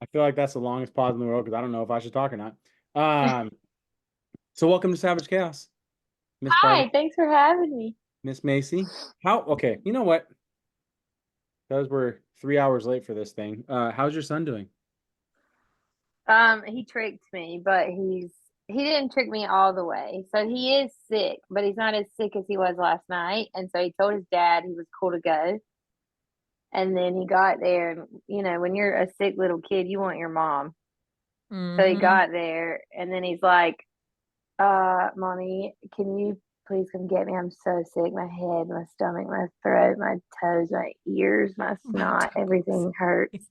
I feel like that's the longest pause in the world because I don't know if I should talk or not. Um, so welcome to Savage Chaos, Miss Barbara, Hi, thanks for having me. Miss Macy. Okay, you know what? Because we're 3 hours late for this thing. How's your son doing? He tricked me, but he didn't trick me all the way. So he is sick, but he's not as sick as he was last night. And so he told his dad he was cool to go. And then he got there, and when you're a sick little kid, you want your mom. So he Hmm. got there, and then he's like, Mommy, can you please come get me? I'm so sick. My head, my stomach, my throat, my toes, my ears, my My snot, toes. everything hurts.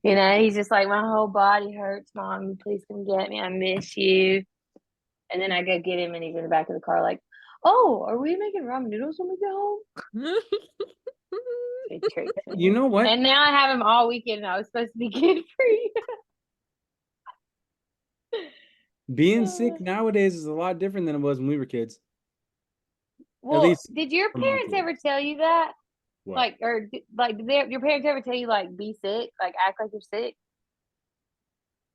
He's just like, my whole body hurts, Mom. Please come get me. I miss you. And then I go get him, and he's in the back of the car, like, oh, are we making ramen noodles when we get home? So he tricked You me. know what? And now I have him all weekend, and I was supposed to be kid free. Being sick nowadays is a lot different than it was when we were kids. At Well, least did your for my parents kids. ever tell you that? What? Like, your parents ever tell you, like, be sick, like, act like you're sick,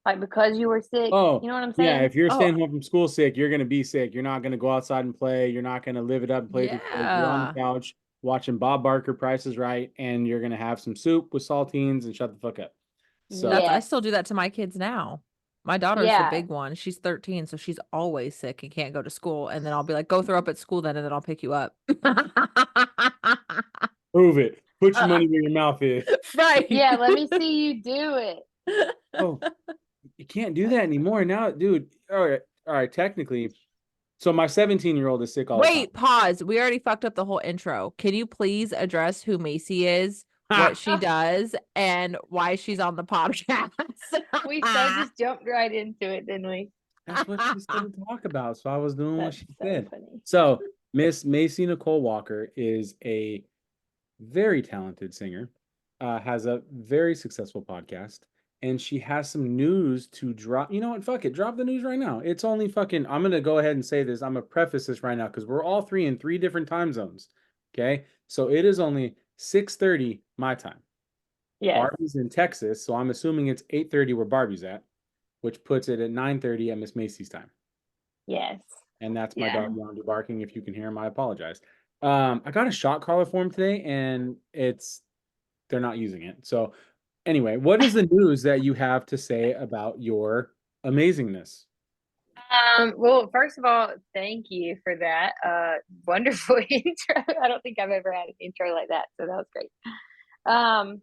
like, because you were sick? Oh, You know what I'm yeah. saying? If you're Oh, staying home from school sick, you're gonna be sick. You're not gonna go outside and play. You're not gonna live it up and play with your kids. You're on the yeah. couch watching Bob Barker, Price is Right, and you're gonna have some soup with saltines and shut the fuck up. So, I Yes. still do that to my kids now. My daughter's the Yeah. big one. She's 13, so she's always sick and can't go to school. And then I'll be like, go throw up at school then, and then I'll pick you up. prove it. Put your money where your mouth is. Right. Yeah. Let me see you do it. Oh, you can't do that anymore now, dude. All right. Technically, so my 17-year-old is sick all the time. Wait, pause. We already fucked up the whole intro. Can you please address who Macy is, what Ha! she does, and why she's on the podcast? We so just jumped right into it, didn't we? That's what she said to talk about. So I was doing what That's she so said. funny. So Miss Macy Nicole Walker is a very talented singer, has a very successful podcast, and she has some news to drop. You know what? Fuck it. Drop the news right now. It's only fucking, I'm going to go ahead and say this. I'm going to preface this right now because we're all three in three different time zones. Okay. So it is only 6:30 my time. Yes. Barbie's in Texas. So I'm assuming it's 8:30 where Barbie's at, which puts it at 9:30 at Miss Macy's time. Yes. And that's my Yeah. dog Yondu barking. If you can hear him, I apologize. I got a shot collar for him today, and they're not using it. So anyway, what is the news that you have to say about your amazingness? Well, first of all, thank you for that wonderful intro. I don't think I've ever had an intro like that, so that was great. Um,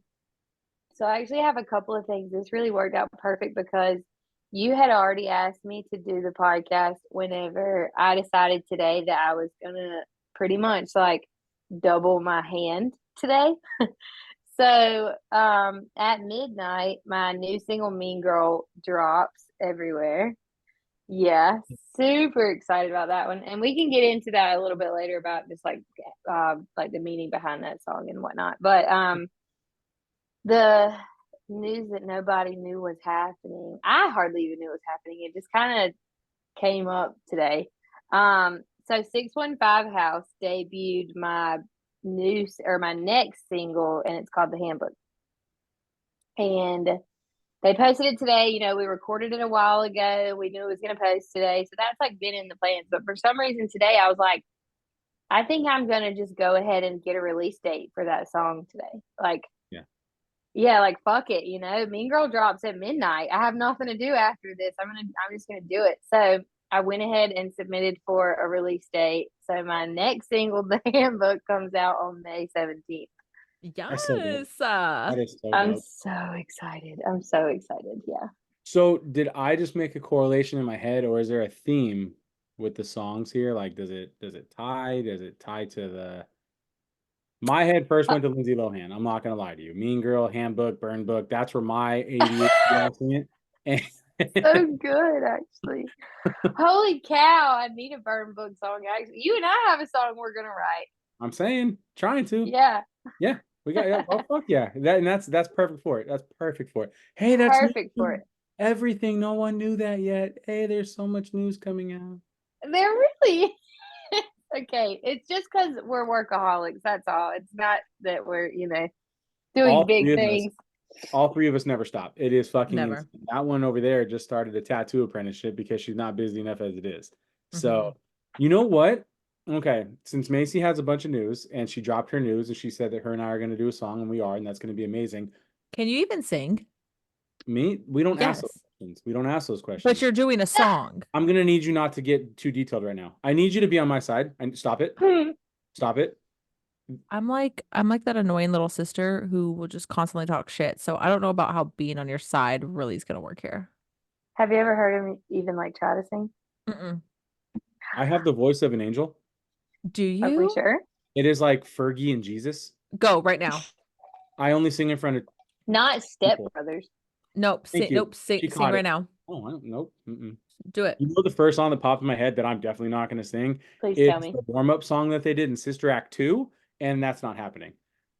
so I actually have a couple of things. This really worked out perfect because you had already asked me to do the podcast whenever I decided today that I was gonna pretty much like double my hand today. So, at midnight, my new single Mean Girl drops everywhere. Yeah, super excited about that one. And we can get into that a little bit later about just like the meaning behind that song and whatnot. But the news that nobody knew was happening. I hardly even knew was happening. It just kind of came up today. So 615 House debuted my next single, and it's called The Handbook. And they posted it today. We recorded it a while ago. We knew it was going to post today. So that's like been in the plans. But for some reason today, I was like, I think I'm going to just go ahead and get a release date for that song today. Like, Yeah. yeah, like fuck it. Mean Girl drops at midnight. I have nothing to do after this. I'm just going to do it. So I went ahead and submitted for a release date. So my next single, The Handbook, comes out on May 17th. That's so dope. Yes. That is so I'm dope. so excited. I'm so excited. Yeah. So did I just make a correlation in my head, or is there a theme with the songs here? Like, does it tie? Does it tie to the my head first went to Lindsay Lohan. I'm not gonna lie to you. Mean Girl, Handbook, Burn Book. That's where my ADHD went. So good, actually. Holy cow! I need a burn book song. Actually, you and I have a song we're gonna write. I'm saying, trying to. Yeah, Yeah, we got. Yeah, oh fuck yeah. That's perfect for it. That's perfect for it. Hey, that's perfect for new. it. Everything. No one knew that yet. Hey, there's so much news coming out. They're really okay. It's just because we're workaholics. That's all. It's not that we're doing All big three of us. things. all three of us never stop. It is fucking Never. insane. That one over there just started a tattoo apprenticeship because she's not busy enough as it is. So, you know what? Okay, since Macy has a bunch of news and she dropped her news and she said that her and I are going to do a song and we are, and that's going to be amazing. Can you even sing? We don't ask those Yes. questions. We don't ask those But questions. you're doing a song. I'm going to need you not to get too detailed right now. I need you to be on my side. And stop it. Stop it. I'm like that annoying little sister who will just constantly talk shit. So I don't know about how being on your side really is gonna work here. Have you ever heard him even like try to sing? Mm-mm. I have the voice of an angel. Do Are we you? sure? It is like Fergie and Jesus. Go right now. I only sing in front of Not Step people. Brothers. Nope. Thank Sing, you. nope. She Sing caught right it. now. Oh, I don't know. Do it. You know the first song that popped in my head that I'm definitely not going to sing Please is tell me. the warm-up song that they did in Sister Act 2, and that's not happening.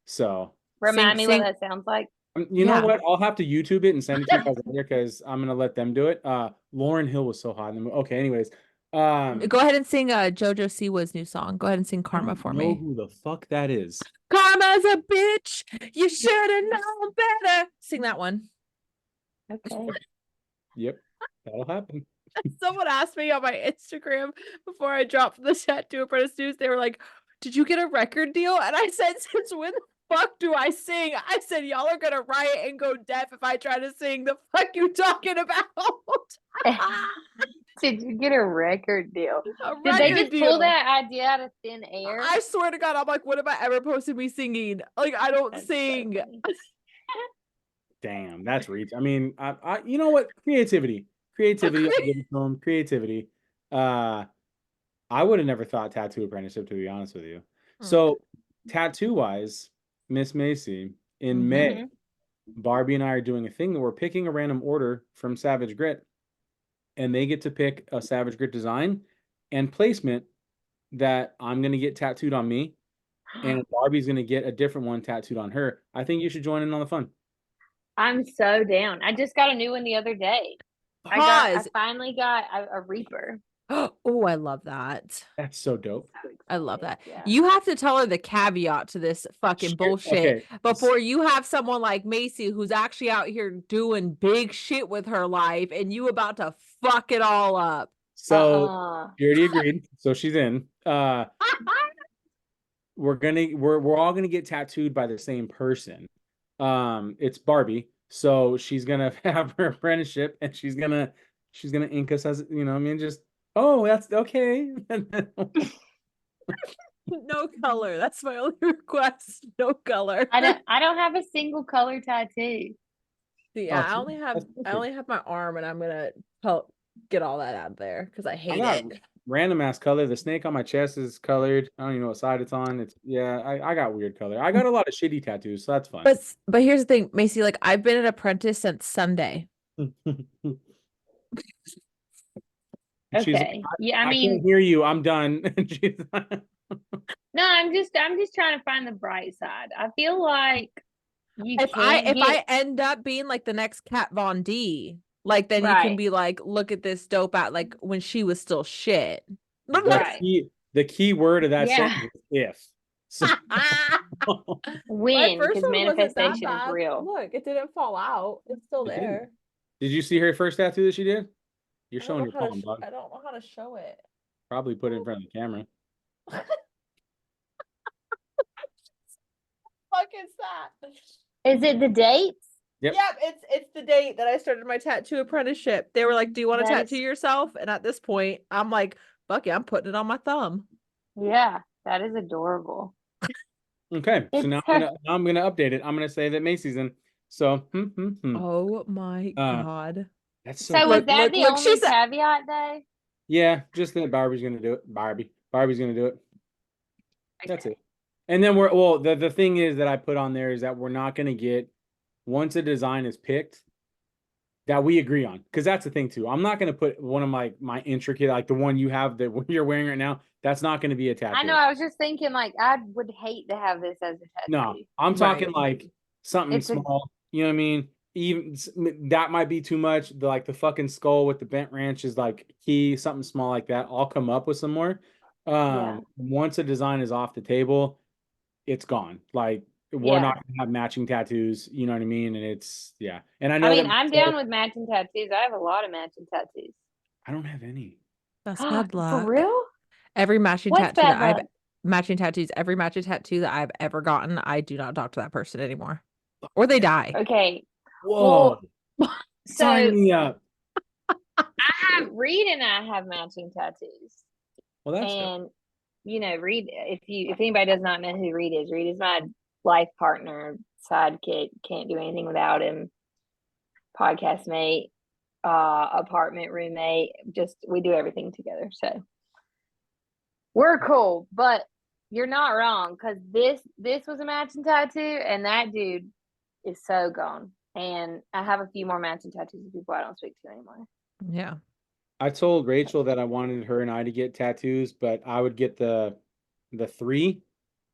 So, Remind me what Sing. that sounds like. you know Yeah. what? I'll have to YouTube it and send it to you guys later because I'm going to let them do it. Lauren Hill was so hot in the movie. Okay, anyways. Go ahead and sing JoJo Siwa's new song. Go ahead and sing I Karma don't for know me. who the fuck that is. Karma's a bitch. You should have known better. Sing that one. Okay. Yep, that'll happen. Someone asked me on my Instagram before I dropped the Tattoo Apprentice news. They were like, "Did you get a record deal?" And I said, "Since when the fuck do I sing?" I said, "Y'all are gonna riot and go deaf if I try to sing. The fuck you talking about?" Did you get a record deal? A Did they record just deal. pull that idea out of thin air? I swear to God, I'm like, what have I ever posted me singing? Like, I don't That's so sing. funny. Damn, that's reach. I mean, you know what? Creativity. I'll give it to them. Creativity. I would have never thought tattoo apprenticeship, to be honest with you. So, tattoo wise, Miss Macy, in May, Barbie and I are doing a thing that we're picking a random order from Savage Grit, and they get to pick a Savage Grit design and placement that I'm gonna get tattooed on me, and Barbie's gonna get a different one tattooed on her. I think you should join in on the fun. I'm so down. I just got a new one the other day. I Pause. finally got a Reaper. Oh, I love that. That's so dope. So I love that. excited, yeah. You have to tell her the caveat to this fucking bullshit Okay. before you have someone like Macy who's actually out here doing big shit with her life and you about to fuck it all up. So she already agreed. So she's in. We're all gonna get tattooed by the same person. It's Barbie. So she's gonna have her apprenticeship and she's gonna ink us as you know, I mean, just that's okay. No color. That's my only request. No color. I don't have a single color tattoo. Yeah, I see, only have that's I only have my arm and I'm gonna get all that out of there because I I hate got it. random ass color. The snake on my chest is colored. I don't even know what side it's on. I got weird color. I got a lot of shitty tattoos, so that's fun. But here's the thing, Macy, like I've been an apprentice since Sunday. She's like, Okay. Yeah, I I mean, can't hear you. I'm done. She's like, no, I'm just trying to find the bright side. I feel like you If can I end up being like the next Kat Von D, like then you can Right. be like, look at this dope out like when she was still shit. Right. the key word of that Yeah. sentence is if. So, My Win, first because one wasn't that manifestation is bad. real. Look, it didn't fall out. It's still It didn't. there. Did you see her first tattoo that she did? You're I don't showing know your how to palm, dog. I don't know how to show it. Probably put it in front of the camera. Fuck is that? Is it the dates? Yep. It's the date that I started my tattoo apprenticeship. They were like, "Do you want to That is- tattoo yourself?" And at this point, I'm like, "Fuck yeah, I'm putting it on my thumb." Yeah, that is adorable. Okay, so It's now I'm gonna update it. I'm gonna say that Macy's in. So, Oh my god. that's So so. was that the only she's caveat day? Yeah, just that Barbie's gonna do it. Barbie's gonna do it. That's it. And then the thing is that I put on there is that we're not gonna get once a design is picked that we agree on, because that's the thing too. I'm not gonna put one of my intricate like the one you have that you're wearing right now. That's not gonna be a tattoo. I know. I was just thinking, like, I would hate to have this as a tattoo. No, I'm talking like something It's a- small. You know what I mean? Even that might be too much. The fucking skull with the bent ranch is like key, something small like that. I'll come up with some more. Yeah. Once a design is off the table, it's gone. Like we're Yeah. not gonna have matching tattoos. You know what I mean? And it's And I I know mean, that I'm down with matching tattoos. I have a lot of matching tattoos. I don't have any. That's bad For luck. real? Every matching What's tattoo bad that I've luck? matching tattoos, every matching tattoo that I've ever gotten, I do not talk to that person anymore. Or they die. Okay. Whoa! Well, Sign so me up. Reed and I have matching tattoos. Well, that's dope. And Reed, if anybody does not know who Reed is my life partner, sidekick, can't do anything without him, podcast mate, apartment roommate, just we do everything together. So we're cool, but you're not wrong, because this was a matching tattoo, and that dude is so gone. And I have a few more matching tattoos of people I don't speak to anymore. Yeah. I told Rachel that I wanted her and I to get tattoos, but I would get the 3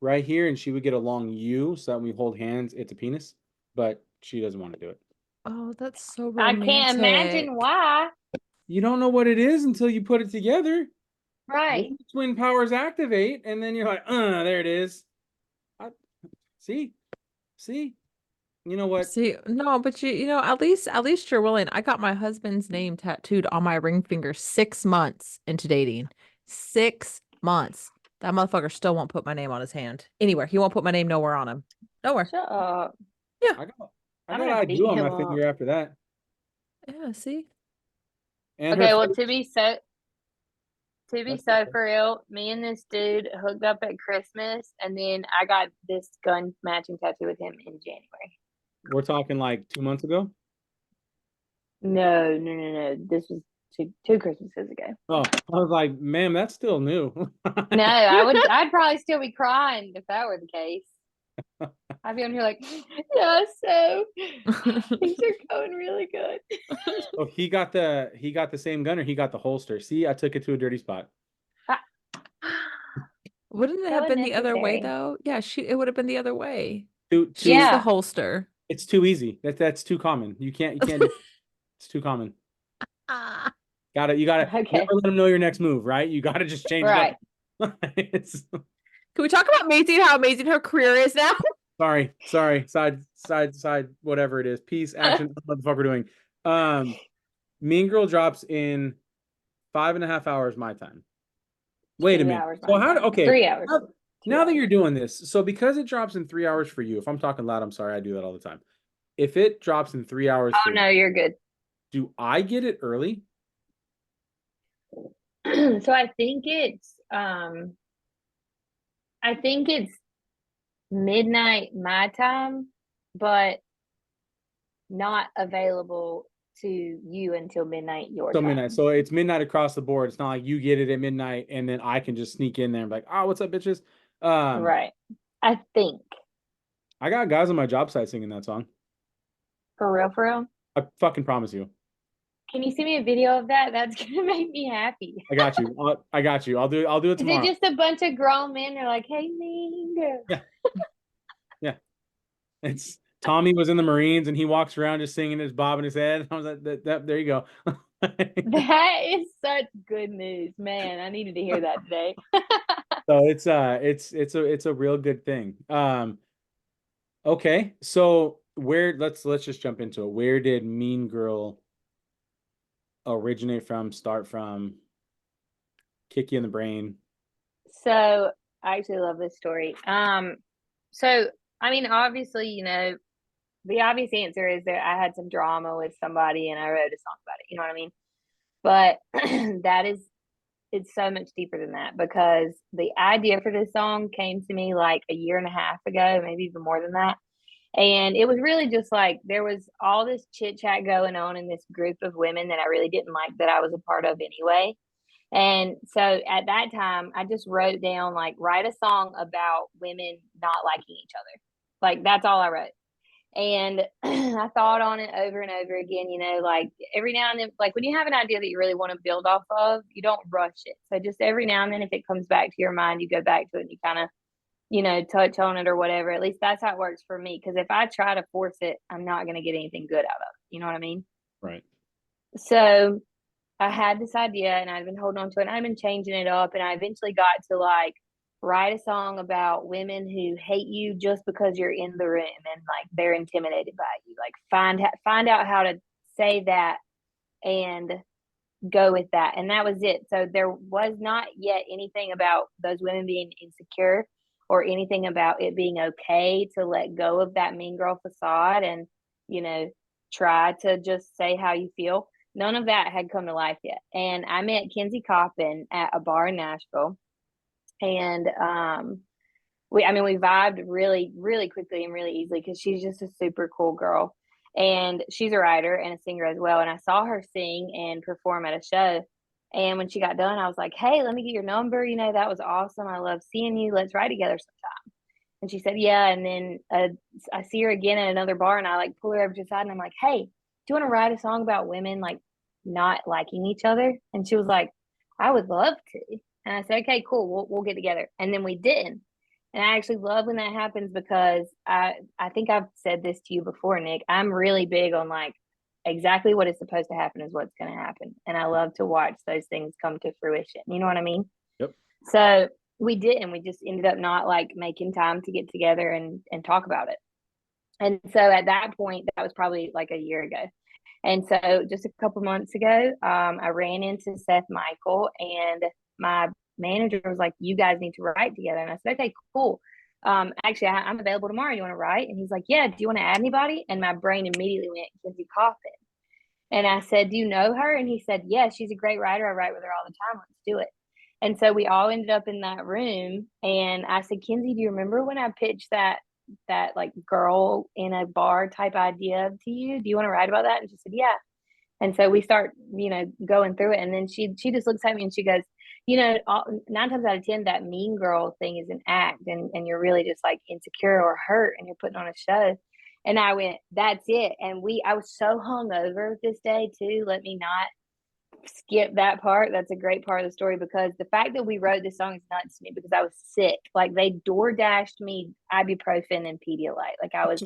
right here, and she would get a long U, so that when we hold hands, it's a penis. But she doesn't want to do it. Oh, that's so I can't imagine romantic. why. You don't know what it is until you put it together. Right. Then twin powers activate, and then you're like, there it is. I, see, see. You know what? See, no, but at least you're willing. I got my husband's name tattooed on my ring finger 6 months into dating. 6 months. That motherfucker still won't put my name on his hand. Anywhere. He won't put my name nowhere on him. Nowhere. Shut up. Yeah. I I'm got gonna I beat do on him my up. finger after that. Yeah, see? And her Okay, well, face. to be That's so for real, me and this dude hooked up at Christmas, and then I got this gun matching tattoo with him in January. We're talking like 2 months ago. No. This was two Christmases ago. Oh, I was like, ma'am, that's still new. No, I'd probably still be crying if that were the case. I'd be on here like, yeah, so things are going really good. Oh, he got the same gun, or he got the holster. See, I took it to a dirty spot. Wouldn't it So have been the other way unnecessary. though? Yeah, it would have been the other way. She's the Too Yeah, holster. It's too easy. That's too common. You can't do it's too common. Ah. You gotta never okay, let them know your next move, right? You gotta just change it up. right. It's Can we talk about Macy and how amazing her career is now? sorry. Side, whatever it is. Peace, action, what the fuck we're doing. Mean Girl drops in 5.5 hours my time. Wait a Two minute. hours So my time. 3 hours. now, 2 that hours. you're doing this, so because it drops in 3 hours for you, if I'm talking loud, I'm sorry, I do that all the time. If it drops in 3 hours Oh for you, no, you're good. do I get it early? So I think it's midnight my time, but not available to you until midnight your So midnight. time. So it's midnight across the board. It's not like you get it at midnight and then I can just sneak in there and be like, oh, what's up, bitches? Right. I think. I got guys on my job site singing that song. For real, for real. I fucking promise you. Can you send me a video of that? That's gonna make me happy. I got you. I got you. I'll do it Is it tomorrow. just a bunch of grown men? They're like, "Hey, mean girl." Yeah. Yeah. It's Tommy was in the Marines and he walks around just singing his bobbing his head. I was like, there you go. That is such good news, man. I needed to hear that today. So it's a real good thing. Okay. So let's just jump into it. Where did Mean Girl originate from, start from, kick you in the brain? So I actually love this story. So I mean, obviously, the obvious answer is that I had some drama with somebody and I wrote a song about it. You know what I mean? But it's so much deeper than that, because the idea for this song came to me like a year and a half ago, maybe even more than that. And it was really just like there was all this chit chat going on in this group of women that I really didn't like, that I was a part of anyway. And so at that time, I just wrote down, like, write a song about women not liking each other. Like, that's all I wrote. And I thought on it over and over again, like every now and then, like when you have an idea that you really want to build off of, you don't rush it. So just every now and then, if it comes back to your mind, you go back to it and you kind of, touch on it or whatever. At least that's how it works for me. Because if I try to force it, I'm not going to get anything good out of it. You know what I mean? Right. So I had this idea and I'd been holding on to it and I'd been changing it up. And I eventually got to like write a song about women who hate you just because you're in the room and like they're intimidated by you. Like find out how to say that and go with that. And that was it. So there was not yet anything about those women being insecure or anything about it being okay to let go of that mean girl facade and, you know, try to just say how you feel. None of that had come to life yet. And I met Kinsey Coppin at a bar in Nashville. And we vibed really, really quickly and really easily because she's just a super cool girl. And she's a writer and a singer as well. And I saw her sing and perform at a show. And when she got done, I was like, hey, let me get your number. You know, that was awesome. I love seeing you. Let's write together sometime. And she said, yeah. And then I see her again at another bar and I like pull her over to the side and I'm like, hey, do you want to write a song about women like not liking each other? And she was like, I would love to. And I said, okay, cool. We'll get together. And then we didn't. And I actually love when that happens because I think I've said this to you before, Nick. I'm really big on like exactly what is supposed to happen is what's going to happen. And I love to watch those things come to fruition. You know what I mean? Yep. So we didn't. We just ended up not like making time to get together and talk about it. And so at that point, that was probably like a year ago. And so just a couple months ago, I ran into Seth Michael and my manager was like, you guys need to write together. And I said, okay, cool. Actually, I'm available tomorrow. You want to write? And he's like, yeah, do you want to add anybody? And my brain immediately went, Kinsey Coffin. And I said, do you know her? And he said, yeah, she's a great writer. I write with her all the time. Let's do it. And so we all ended up in that room. And I said, Kinsey, do you remember when I pitched that like girl in a bar type idea to you? Do you want to write about that? And she said, yeah. And so we start, going through it. And then she just looks at me and she goes, 9 times out of 10, that mean girl thing is an act. And you're really just like insecure or hurt and you're putting on a show. And I went, that's it. And I was so hungover this day too. Let me not skip that part. That's a great part of the story because the fact that we wrote this song is nuts to me because I was sick. Like they door dashed me ibuprofen and Pedialyte. Like I was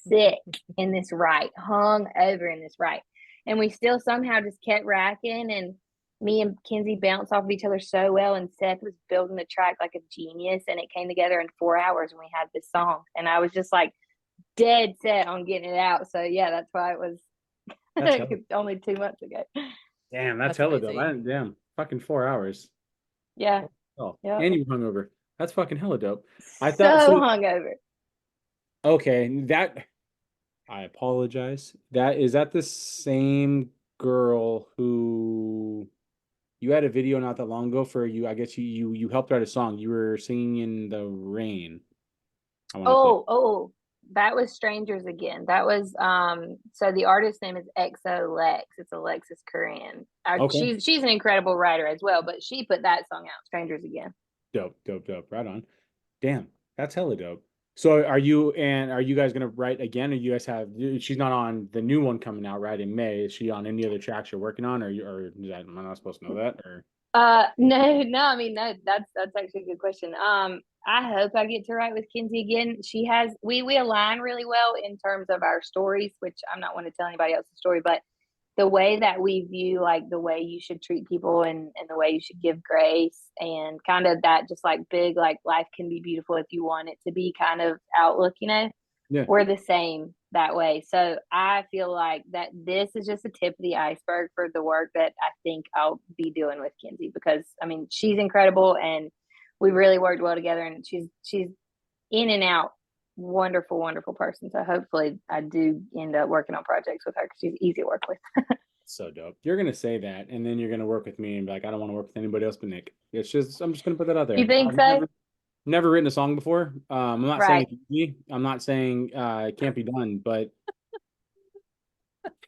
sick in this right, hung over in this right. And we still somehow just kept racking and me and Kinsey bounced off of each other so well and Seth was building the track like a genius and it came together in 4 hours and we had this song. And I was just like dead set on getting it out. So yeah, that's why it was only 2 months ago. Damn, that's hella dope. Damn, fucking 4 hours. Yeah. Oh, yep. And you hung over. That's fucking hella dope. I thought so hungover. Okay, I apologize. Is that the same girl who you had a video not that long ago for you? I guess you helped write a song. You were singing in the rain. Oh, that was Strangers Again. That was so the artist name is XO Lex. It's Alexis Corinne. Okay. She's an incredible writer as well, but she put that song out, Strangers Again. Dope. Right on. Damn, that's hella dope. So are you guys gonna write again, or you guys have? She's not on the new one coming out right in May. Is she on any other tracks you're working on, or am I not supposed to know that? Or no. I mean, no. That's actually a good question. I hope I get to write with Kinsey again. We align really well in terms of our stories, which I'm not one to tell anybody else's story, but the way that we view like the way you should treat people and the way you should give grace and kind of that just like big like life can be beautiful if you want it to be kind of outlook, yeah. We're the same that way. So I feel like that this is just the tip of the iceberg for the work that I think I'll be doing with Kinsey because I mean she's incredible and we really worked well together and she's in and out wonderful person. So hopefully I do end up working on projects with her because she's easy to work with. So dope. You're gonna say that, and then you're gonna work with me and be like, I don't want to work with anybody else but Nick. I'm just gonna put that out there. You think so? Never written a song before. I'm not right. saying easy. I'm not saying it can't be done, but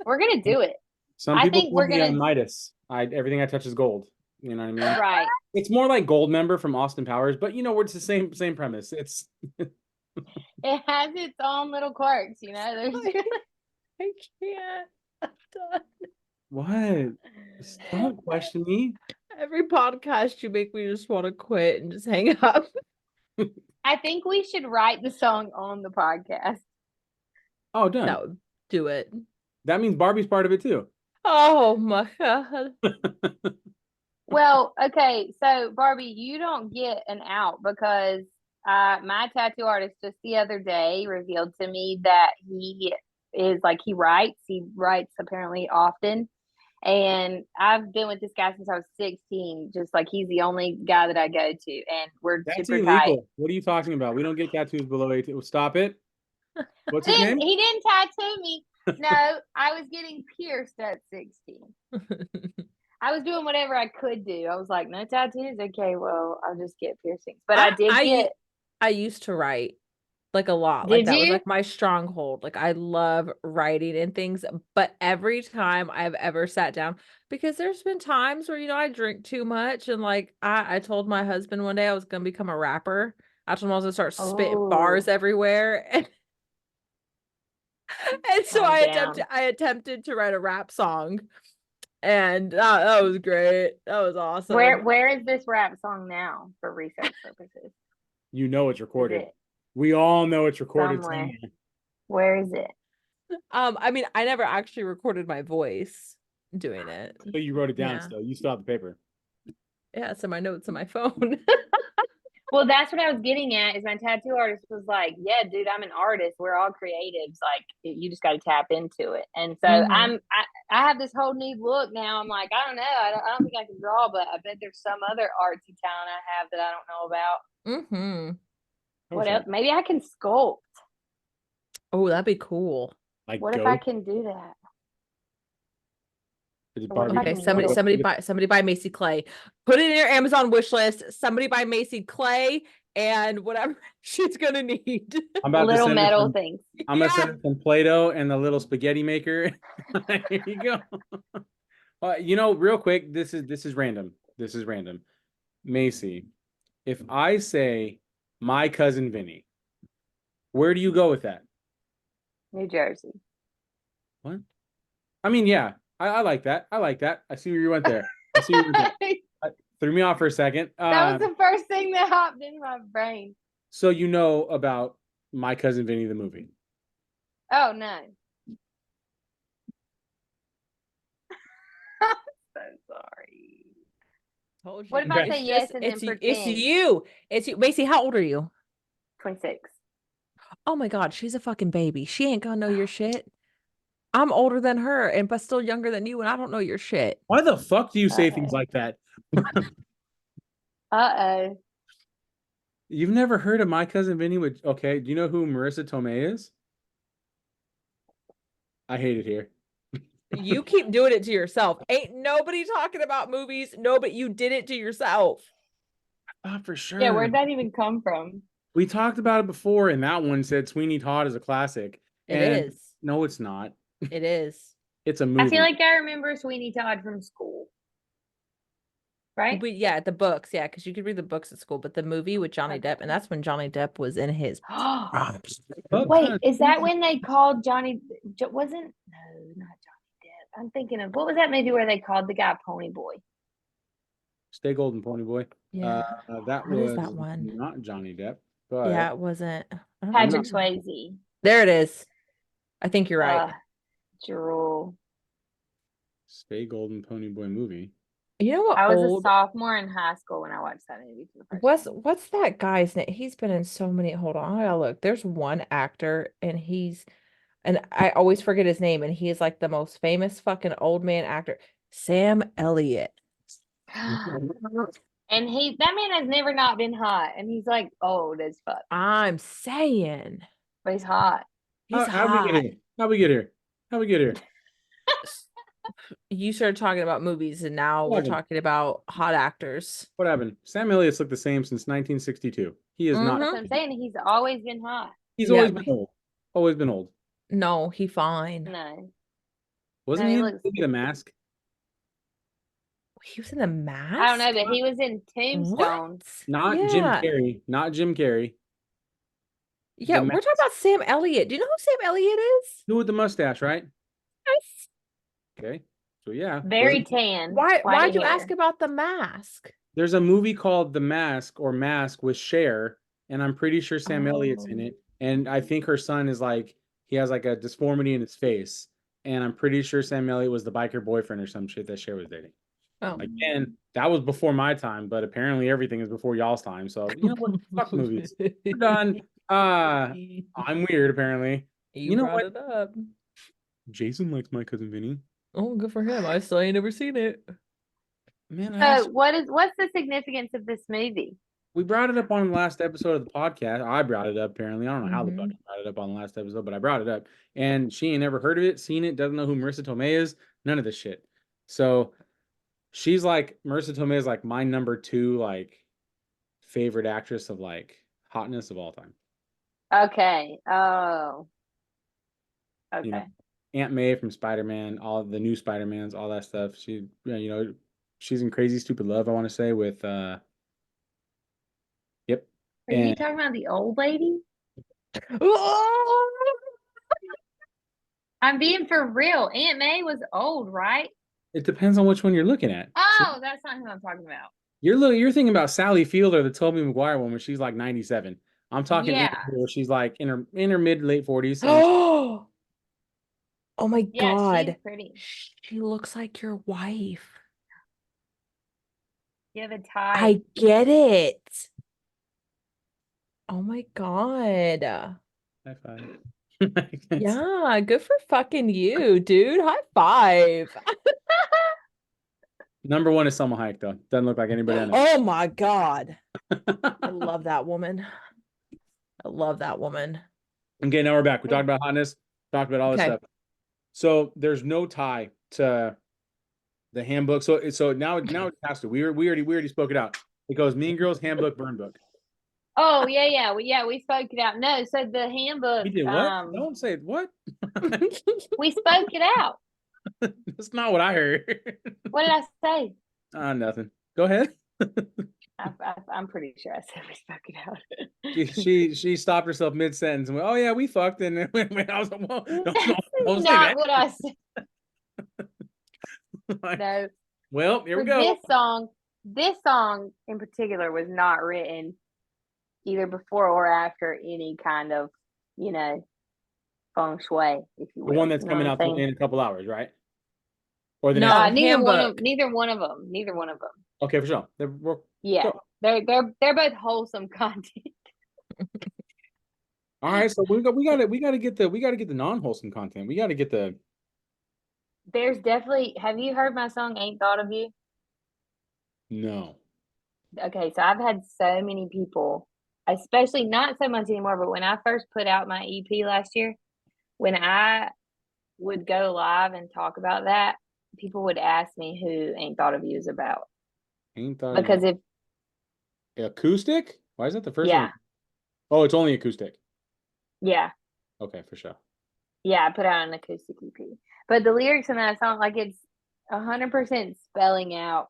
we're gonna do it. Some people call me Midas. Everything I touch is gold. You know what I mean? Right. It's more like Goldmember from Austin Powers, but it's the same premise. It's it has its own little quirks, There's I can't. I'm done. What? Don't question me. Every podcast you make me just want to quit and just hang up. I think we should write the song on the podcast. Oh, done. No, do it. That means Barbie's part of it too. Oh my god. Well, okay, so Barbie, you don't get an out because my tattoo artist just the other day revealed to me that he is like he writes apparently often. And I've been with this guy since I was 16, just like he's the only guy that I go to, and we're That's super tight. illegal. What are you talking about? We don't get tattoos below 18. Stop it. What's his Then name? he didn't tattoo me. No, I was getting pierced at 16. I was doing whatever I could do. I was like, no tattoos. Okay, well, I'll just get piercings. But I did get. I used to write like a lot. Like Did that was you? like my stronghold. Like I love writing and things, but every time I've ever sat down, because there's been times where, I drink too much and like I told my husband one day I was gonna become a rapper. I told him I was gonna start spitting bars Oh, everywhere. And so oh, damn. I attempted to write a rap song. And that was great. That was awesome. Where is this rap song now for research purposes? You know it's Is recorded. it We all know it's recorded somewhere? somewhere. Where is it? I mean, I never actually recorded my voice doing it. But you wrote it down Yeah. still. You still have the paper. Yeah, so my notes on my phone. Well, that's what I was getting at. Is my tattoo artist was like, "Yeah, dude, I'm an artist. We're all creatives. Like, you just got to tap into it." And so Mhm. I have this whole new look now. I'm like, I don't know. I don't think I can draw, but I bet there's some other artsy talent I have that I don't know about. Mhm. What else? Maybe I can sculpt. Oh, that'd be cool. Like What if I go. can do that? What if Barbie. I Okay, can whittle? somebody buy Macy Clay. Put it in your Amazon wish list. Somebody buy Macy Clay and whatever she's gonna need. I'm about to Little send her metal some. things. I'm gonna send her some Play-Doh and the little spaghetti maker. Here you go. Real quick, this is random. This is random. Macy, if I say my cousin Vinny, where do you go with that? New Jersey. What? I mean, yeah, I like that. I like that. I see where you went there. I see where you went there. Threw me off for a second. That was the first thing that hopped in my brain. So you know about My Cousin Vinny the movie. Oh no. I'm so sorry. Told you. What if I Okay. say yes and then It's pretend? you. It's you. Macy, how old are you? 26. Oh my God, she's a fucking baby. She ain't gonna know your shit. I'm older than her and but still younger than you, and I don't know your shit. Why the fuck do you say things Uh-oh. like that? Uh-oh. You've never heard of My Cousin Vinny with okay, do you know who Marissa Tomei is? I hate it here. You keep doing it to yourself. Ain't nobody talking about movies. No, but you did it to yourself. For sure. Yeah, where'd that even come from? We talked about it before, and that one said Sweeney Todd is a classic. It And is. no, it's not. It is. It's a I movie. feel like I remember Sweeney Todd from school. Right? But yeah, the books, yeah, because you could read the books at school, but the movie with Johnny Depp, and that's when Johnny Depp was in his props. Wait, is that when they called Johnny? Wasn't no, not Johnny Depp. I'm thinking of what was that movie where they called the guy Pony Boy? Stay Golden Pony Boy. Yeah. That What is was that one? not Johnny Depp, but Yeah, it wasn't. I don't know. Patrick Swayze. There it is. I think you're right. Drool. Stay Golden Pony Boy movie. You know what I was old a sophomore in high school when I watched that movie for the first time. what's that guy's name? He's been in so many. Hold on, I gotta look. There's one actor, and I always forget his name, and he is like the most famous fucking old man actor, Sam Elliott. And that man has never not been hot, and he's like old as fuck, I'm saying but he's hot. he's How'd we get hot. here? How'd we get here? How'd we get here? You started talking about movies, and now we're talking about hot actors. What happened? Sam Elliott's looked the same since 1962. He is not. That's what I'm saying. He's always been hot. He's Yeah. always been old. Always been old. No, he fine. No, Wasn't No, he he in looks- The Mask? He was in The Mask? I don't know, but he was in Tombstone. What? Not Yeah. Jim Carrey. Not Jim Carrey. Yeah, The we're talking about Sam Elliott. Do you know who Sam Elliott is? Who with the mustache, right? Yes. Okay. So yeah. Very tan. Why'd you hair. ask about The Mask? There's a movie called The Mask or Mask with Cher, and I'm pretty sure Sam Elliott's in it. And I think her son is like he has like a disformity in his face. And I'm pretty sure Sam Elliott was the biker boyfriend or some shit that Cher was dating. Oh. Again, that was before my time, but apparently everything is before y'all's time. So you know what? Fuck movies. We're done. I'm weird, apparently. You You know brought what? it up. Jason likes My Cousin Vinny. Oh, good for him. I still ain't never seen it. Man, So what's the significance of this movie? we brought it up on the last episode of the podcast. I brought it up, apparently. I don't know how the fuck Mhm. I brought it up on the last episode, but I brought it up. And she ain't never heard of it, seen it, doesn't know who Marissa Tomei is, none of this shit. So she's like, Marissa Tomei is like my number 2, like, favorite actress of like hotness of all time. Okay. Oh. You know, Okay. Aunt May from Spider-Man, all the new Spider-Mans, all that stuff. She, you know, she's in Crazy Stupid Love, I want to say, with yep. Are you And talking about the old lady? Oh! I'm being for real. Aunt May was old, right? it depends on which one you're looking at. Oh, that's not who I'm talking about. You're thinking about Sally Fielder, the Tobey Maguire one, where she's like 97. I'm talking Aunt Yeah. May, where she's like in her mid late 40s, and Oh my Yeah, she's God. pretty. She looks like your wife. You have a tie. I get it. Oh my God. high five. Yeah, good for fucking you, dude. High five. Number 1 is Selma Hayek, though. Doesn't look like anybody I know. Oh my God. I love that woman. I love that woman. Okay, now we're back. We talked about hotness, talked about all this Okay. stuff. So there's no tie to the handbook. So now it has to. We already spoke it out. It goes Mean Girls Handbook, Burn Book. Oh, yeah. We spoke it out. No, so the handbook, We did what? Don't say what. we spoke it out. That's not what I heard. What did I say? Nothing. Go ahead. I'm pretty sure I said we spoke it out. She stopped herself mid sentence and went, "Oh yeah, we fucked." And then I was like, "Well, don't say Not that." what I said. Like, No. well, here For we go. this song in particular was not written either before or after any kind of, feng shui, if you The will. one that's You know coming what I'm out saying? in a couple hours, right? Or the No, next. handbook. Neither one of them. Okay, for sure. Yeah. Go. They're both wholesome content. All right, so we got to get the non-wholesome content. We got to get the There's definitely, have you heard my song Ain't Thought of You? no. Okay, so I've had so many people, especially not so much anymore, but when I first put out my EP last year, when I would go live and talk about that, people would ask me who Ain't Thought of You is about. Ain't thought of Because you. Acoustic? Why is that the first yeah, one? Oh, it's only acoustic. yeah, Okay, for sure. yeah, I put out an acoustic EP. But the lyrics in that song, like it's 100% spelling out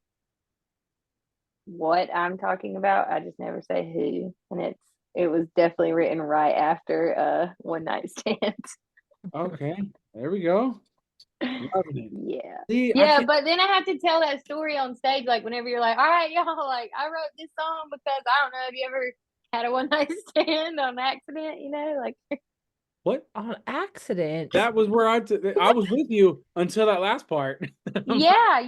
what I'm talking about. I just never say who. And it was definitely written right after One Night Stand. Okay, there we go. Loving it. Yeah. See, I Yeah, can't. but then I have to tell that story on stage, like whenever you're like, all right, y'all, like I wrote this song because I don't know, have you ever had a one night stand on accident, like What? On accident. That was where I was with you until that last part. yeah,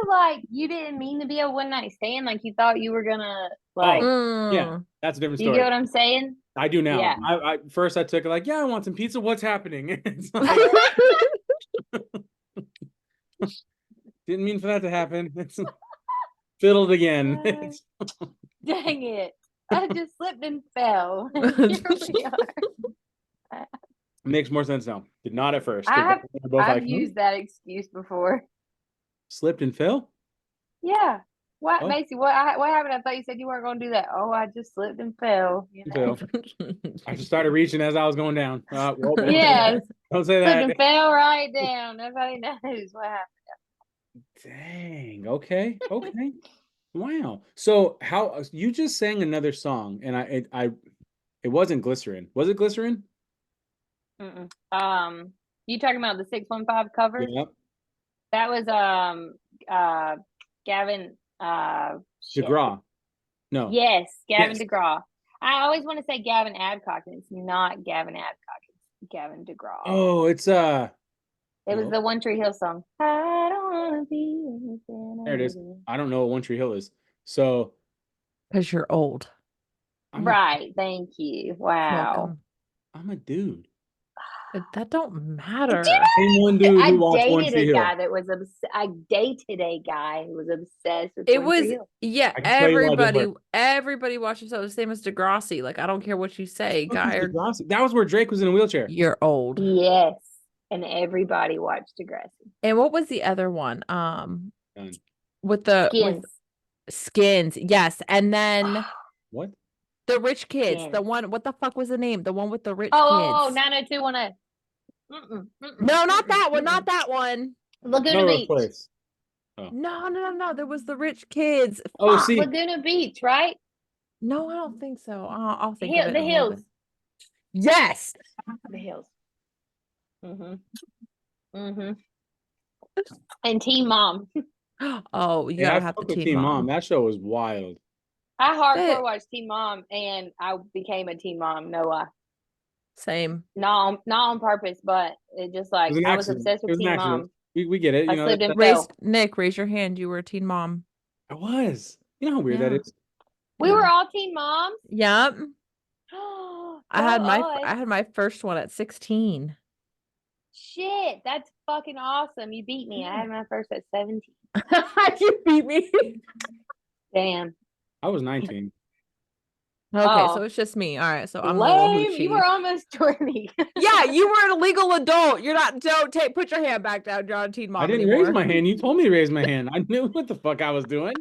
like you didn't mean to be a one night stand, like you thought you were gonna like Oh, yeah, Mm. that's a different you get story. what I'm saying? I do now. Yeah. I first I took it like, yeah, I want some pizza. What's happening? It's like, didn't mean for that to happen. It's fiddled again. It's, Dang it. I just slipped and fell. Here we are. makes more sense now. Did not at first. 'Cause we're both I've like, used that excuse before. slipped and fell. Yeah. What, Oh. Macy? What happened? I thought you said you weren't going to do that. Oh, I just slipped and fell. Fell. I just started reaching as I was going down. Well, Yes, don't say slipped that. and fell right down. Nobody knows what happened. Dang. Okay. Wow. So how you just sang another song, and it wasn't Glycerin. Was it Glycerin? You talking about the 615 cover? Yep. That was Gavin shit. DeGraw. No. Yes, Gavin Yes. DeGraw. I always want to say Gavin Adcock, and it's not Gavin Adcock. It's Gavin DeGraw. Oh, it's It was the One Tree Hill song. I don't wanna be anything There it is. other than- I don't know what One Tree Hill is. So Because you're old. I'm Right. Thank you. Wow. Welcome. I'm a dude. That don't Do you matter. Name one know dude who I watched One dated Tree a guy Hill. that was I dated a guy who was obsessed with It One Tree was, Hill. yeah, I can tell you why it didn't everybody watches the same as Degrassi. Like, I don't care what you say, work. guy or That was where Drake was in a wheelchair. you're old. Yes. And everybody watched Degrassi. And what was the other one? Done. With Skins. Skins, yes. And then What? the rich kids, Skins. the one, what the fuck was the name? The one with the rich Oh, kids. 90210. No, not that one, not that one. Laguna Melrose Beach. Place. Oh. No. There was the rich kids. Oh, Fuck. see. Laguna Beach, right? No, I don't think so. I'll think of it The in a little hills. bit. Yes. The hills. And Teen Mom. Oh, you Hey, gotta I have the fuck with Teen Teen Mom. Mom. That show was wild. I hardcore That- watched Teen Mom, and I became a Teen Mom. No lie, Same. not on purpose, but it just It like was an I was accident. obsessed It with was an Teen accident. Mom. We get it. I You know, slipped and Raise fell. Nick, raise your hand. You were a Teen Mom. I was. You know how weird that Yeah. is? We Yeah. were all Teen Moms. Yep. I Us. had my first one at 16. Shit, that's fucking awesome. You beat me. I had my first at 17. You beat me. Damn. I was 19. Okay, Oh. so it's just me. All right, so I'm the little Lame. You hoochie. were almost 20. Yeah, you were an illegal adult. You're not. Put your hand back down. You're not a teen mom I didn't anymore. raise my hand. You told me to raise my hand. I knew what the fuck I was doing.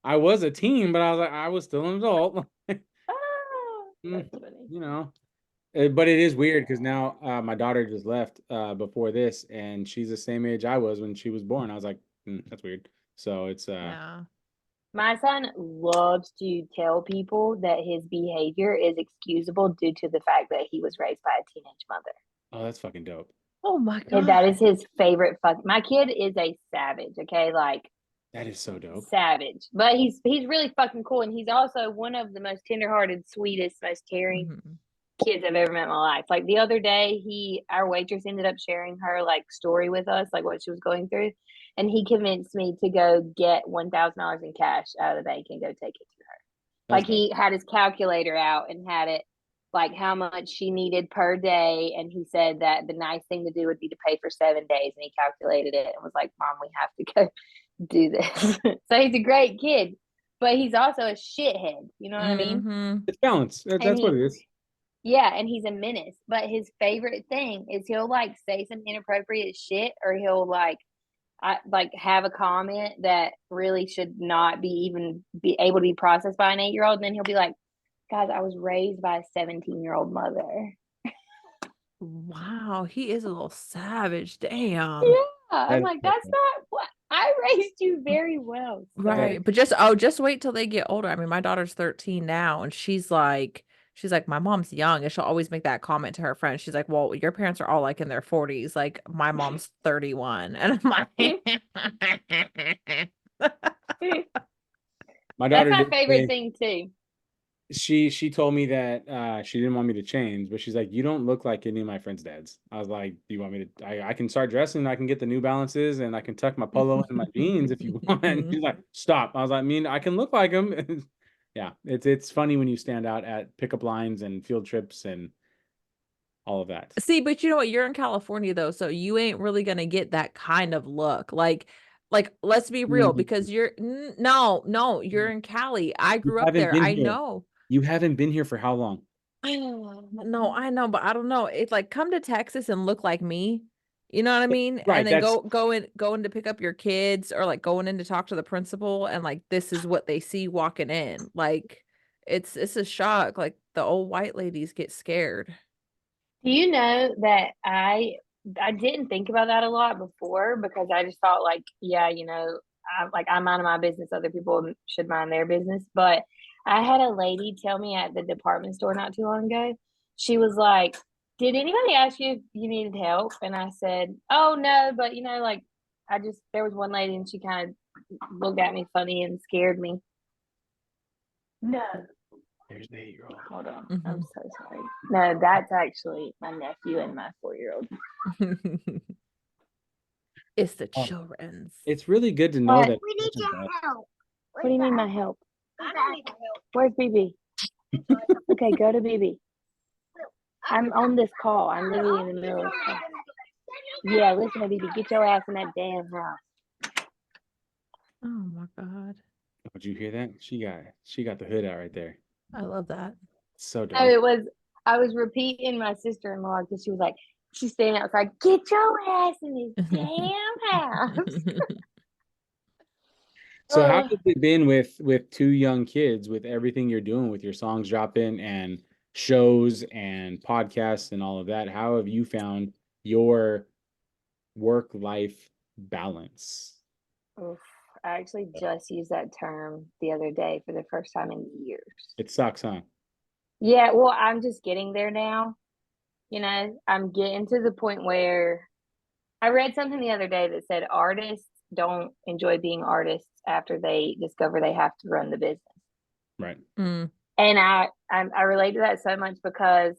I was a teen, but I was like, I was still an adult. Oh, that's funny. You know, but it is weird because now my daughter just left before this, and she's the same age I was when she was born. I was like, that's weird. So it's Yeah. My son loves to tell people that his behavior is excusable due to the fact that he was raised by a teenage mother. oh, that's fucking dope. Oh my god. And that is his favorite My kid is a savage, okay? Like That is so dope. savage. But he's really fucking cool, and he's also one of the most tenderhearted, sweetest, most caring kids I've ever met in my life. Like the other day, our waitress ended up sharing her like story with us, like what she was going through, and he convinced me to go get $1,000 in cash out of the bank and go take it to her. That's Like he had his calculator out and had it like how much she needed per day, and he said that the nice thing to do would be to pay for 7 days, and he calculated it and was like, Mom, we have to go do this. So he's a great kid, but he's also a shithead, you know what I mean? It's balance. That's what it is. Yeah, and he's a menace, but his favorite thing is he'll like say some inappropriate shit, or he'll like have a comment that really should not be able to be processed by an 8-year-old, and then he'll be like, guys, I was raised by a 17-year-old mother. Wow, he is a little savage. Damn. Yeah, I'm That like, is that's so not what I raised you very well. So. Right. But just wait till they get older. I mean, my daughter's 13 now, and she's like, my mom's young, and she'll always make that comment to her friends. She's like, well, your parents are all like in their 40s. Like, my mom's 31. And I'm like, My That's daughter my did favorite say- thing too. she told me that she didn't want me to change, but she's like, you don't look like any of my friends' dads. I was like, do you want me to? I can start dressing. I can get the New Balances, and I can tuck my polo into my jeans if you want. And she's like, stop. I was like, I can look like him. Yeah, it's funny when you stand out at pickup lines and field trips and all of that. See, but you know what? You're in California though, so you ain't really gonna get that kind of look. Like, let's be real, because you're you're in Cali. I grew up there. I know. You haven't been here for how long? No, I know, but I don't know. It's like, come to Texas and look like me. You know what I mean? Right, And then that's- go in to pick up your kids, or like going in to talk to the principal, and like this is what they see walking in. Like it's a shock. Like the old white ladies get scared. Do you know that I didn't think about that a lot before, because I just thought like, yeah, you know, I'm minding my business, other people should mind their business. But I had a lady tell me at the department store not too long ago. She was like, did anybody ask you if you needed help? And I said, oh no, but you know, like there was one lady and she kind of looked at me funny and scared me. No. There's the 8-year-old. Hold on. I'm so sorry. No, that's actually my nephew and my 4-year-old. It's the children's. It's really good to know that. We need your help. What do you mean my help? I don't need your help. Where's BB? Okay, go to BB. I'm on this call. I'm literally in the middle of this call. Yeah, listen to BB. Get your ass in that damn house. Oh my God. Did you hear that? She got the hood out right there. I love that. So dope. No, I was repeating my sister-in-law because she was like, she's standing outside, get your ass in this damn house. So how has it been with two young kids, with everything you're doing with your songs dropping and shows and podcasts and all of that? How have you found your work-life balance? Oof, I actually just used that term the other day for the first time in years. It sucks, huh? Yeah, well, I'm just getting there now. You know, I'm getting to the point where I read something the other day that said artists don't enjoy being artists after they discover they have to run the business. Right. Mm. And I relate to that so much because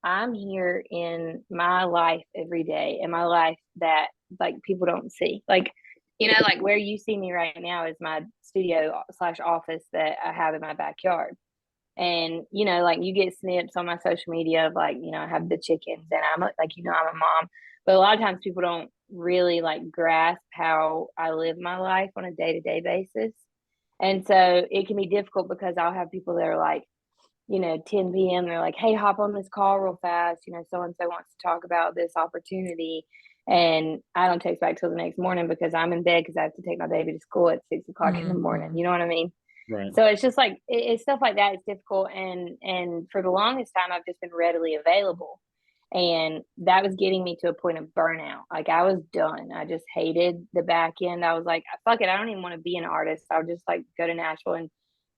I'm here in my life every day, in my life that like people don't see. Like, you know, like where you see me right now is my studio slash office that I have in my backyard. And, you know, like you get snips on my social media of like, you know, I have the chickens and like, you know, I'm a mom. But a lot of times people don't really like grasp how I live my life on a day to day basis. And so it can be difficult because I'll have people that are like, you know, 10 p.m. They're like, hey, hop on this call real fast. You know, so and so wants to talk about this opportunity. And I don't text back till the next morning because I'm in bed because I have to take my baby to school at 6 o'clock in the morning. You know what I mean? Right. So it's just like it's stuff like that. It's difficult, and for the longest time, I've just been readily available, and that was getting me to a point of burnout. Like I was done. I just hated the back end. I was like, fuck it. I don't even want to be an artist. I'll just like go to Nashville and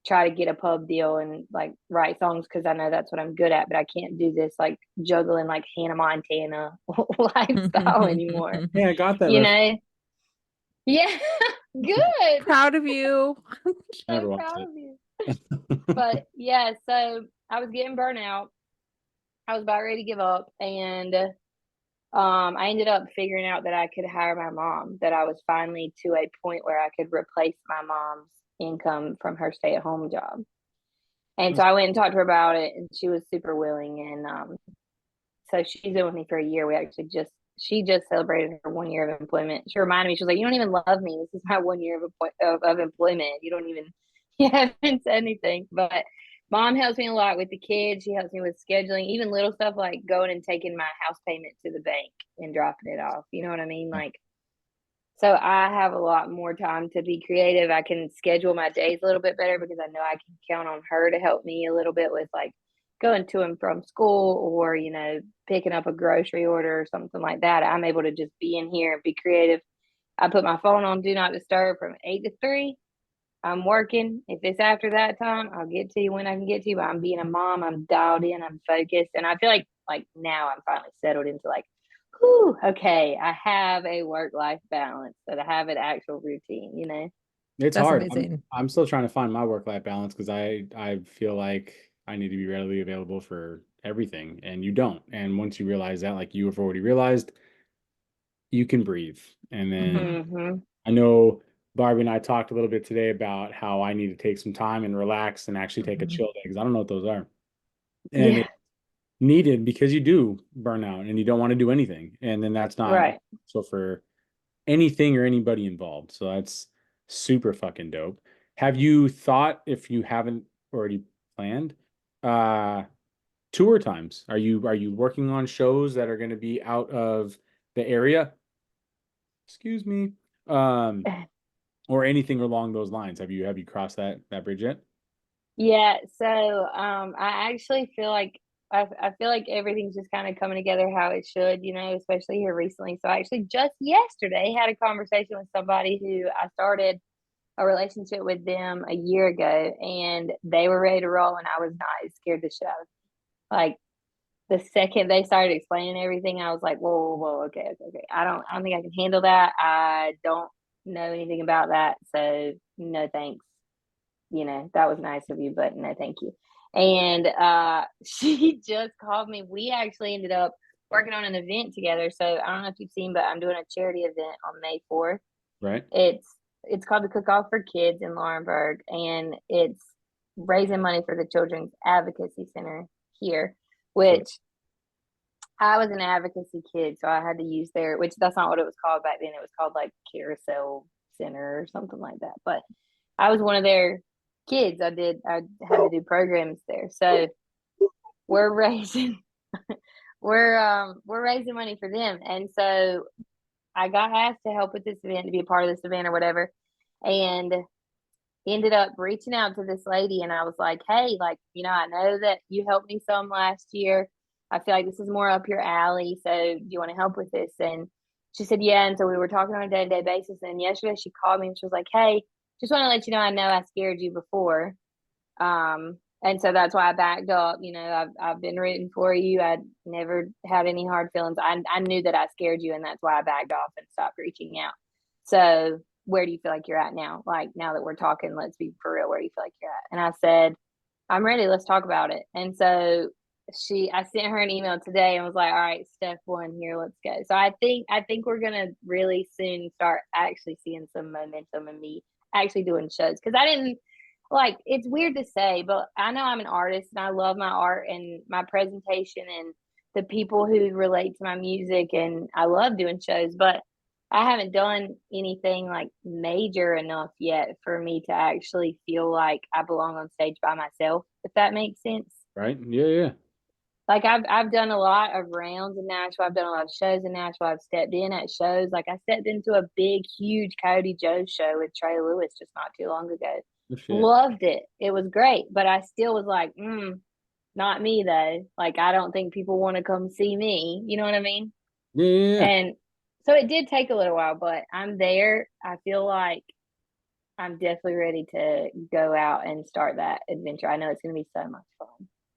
try to get a pub deal and like write songs because I know that's what I'm good at. But I can't do this like juggling like Hannah Montana lifestyle anymore. Yeah, I got that You reference. know? Yeah, good. Proud of you. I never So watched proud it. of you. But yeah, so I was getting burnt out. I was about ready to give up, and I ended up figuring out that I could hire my mom. That I was finally to a point where I could replace my mom's income from her stay-at-home job. And so I went and talked to her about it, and she was super willing. And so she's been with me for a year. She just celebrated her 1 year of employment. She reminded me, she was like, "You don't even love me. This is my 1 year of employment. You don't even, you haven't said anything." But mom helps me a lot with the kids. She helps me with scheduling, even little stuff like going and taking my house payment to the bank and dropping it off. You know what I mean? Like, so I have a lot more time to be creative. I can schedule my days a little bit better because I know I can count on her to help me a little bit with like going to and from school or, you know, picking up a grocery order or something like that. I'm able to just be in here and be creative. I put my phone on do not disturb from 8 to 3. I'm working. If it's after that time, I'll get to you when I can get to you. But I'm being a mom. I'm dialed in. I'm focused. And I feel like now I'm finally settled into like, whew, okay, I have a work-life balance, that I have an actual routine, you know? It's That's hard. amazing. I'm still trying to find my work-life balance because I feel like I need to be readily available for everything, and you don't. And once you realize that, like you have already realized, you can breathe. And then Mm-hmm. I know Barbie and I talked a little bit today about how I need to take some time and relax and actually take a Mhm. chill day because I don't know what those are. And Yeah, it's needed because you do burn out and you don't want to do anything. And then that's not right. so for anything or anybody involved. So that's super fucking dope. Have you thought, if you haven't already planned, uh tour times? Are you working on shows that are going to be out of the area? Excuse me. Um or anything along those lines. Have you crossed that bridge yet? Yeah, so I actually feel like I feel like everything's just kind of coming together how it should, you know, especially here recently. So I actually just yesterday had a conversation with somebody who I started a relationship with them a year ago, and they were ready to roll, and I was not. It scared the shit out of me. Like the second they started explaining everything, I was like, whoa, whoa, whoa, okay, okay, okay. I don't think I can handle that. I don't know anything about that, so no thanks. You know, that was nice of you, but no, thank you. And she just called me. We actually ended up working on an event together. So I don't know if you've seen, but I'm doing a charity event on May 4th. Right. It's called the Cook Off for Kids in Laurinburg, and it's raising money for the Children's Advocacy Center here, which I was an advocacy kid, so I had to use which that's not what it was called back then. It was called like Carousel Center or something like that. But I was one of their kids. I had to do programs there. So we're raising we're raising money for them. And so I got asked to help with this event, to be a part of this event or whatever. And ended up reaching out to this lady, and I was like, hey, like, I know that you helped me some last year. I feel like this is more up your alley. So do you want to help with this? And she said, yeah. And so we were talking on a day-to-day basis. And yesterday she called me and she was like, hey, just want to let you know, I know I scared you before. And so that's why I backed up. I've been rooting for you. I never had any hard feelings. I knew that I scared you, and that's why I backed off and stopped reaching out. So where do you feel like you're at now? Like, now that we're talking, let's be for real. Where do you feel like you're at? And I said, I'm ready. Let's talk about it. And so I sent her an email today and was like, all right, step one here, let's go. So I think we're going to really soon start actually seeing some momentum in me actually doing shows. Cause I didn't, like, it's weird to say, but I know I'm an artist and I love my art and my presentation and the people who relate to my music. And I love doing shows, but I haven't done anything like major enough yet for me to actually feel like I belong on stage by myself, if that makes sense. Right. Yeah. Like I've done a lot of rounds in Nashville. I've done a lot of shows in Nashville. I've stepped in at shows. Like I stepped into a big, huge Cody Joe show with Trey Lewis just not too long ago. Loved it. It was great. But I still was like, not me though. Like, I don't think people want to come see me. You know what I mean? Yeah. And so it did take a little while, but I'm there. I feel like I'm definitely ready to go out and start that adventure. I know it's going to be so much fun.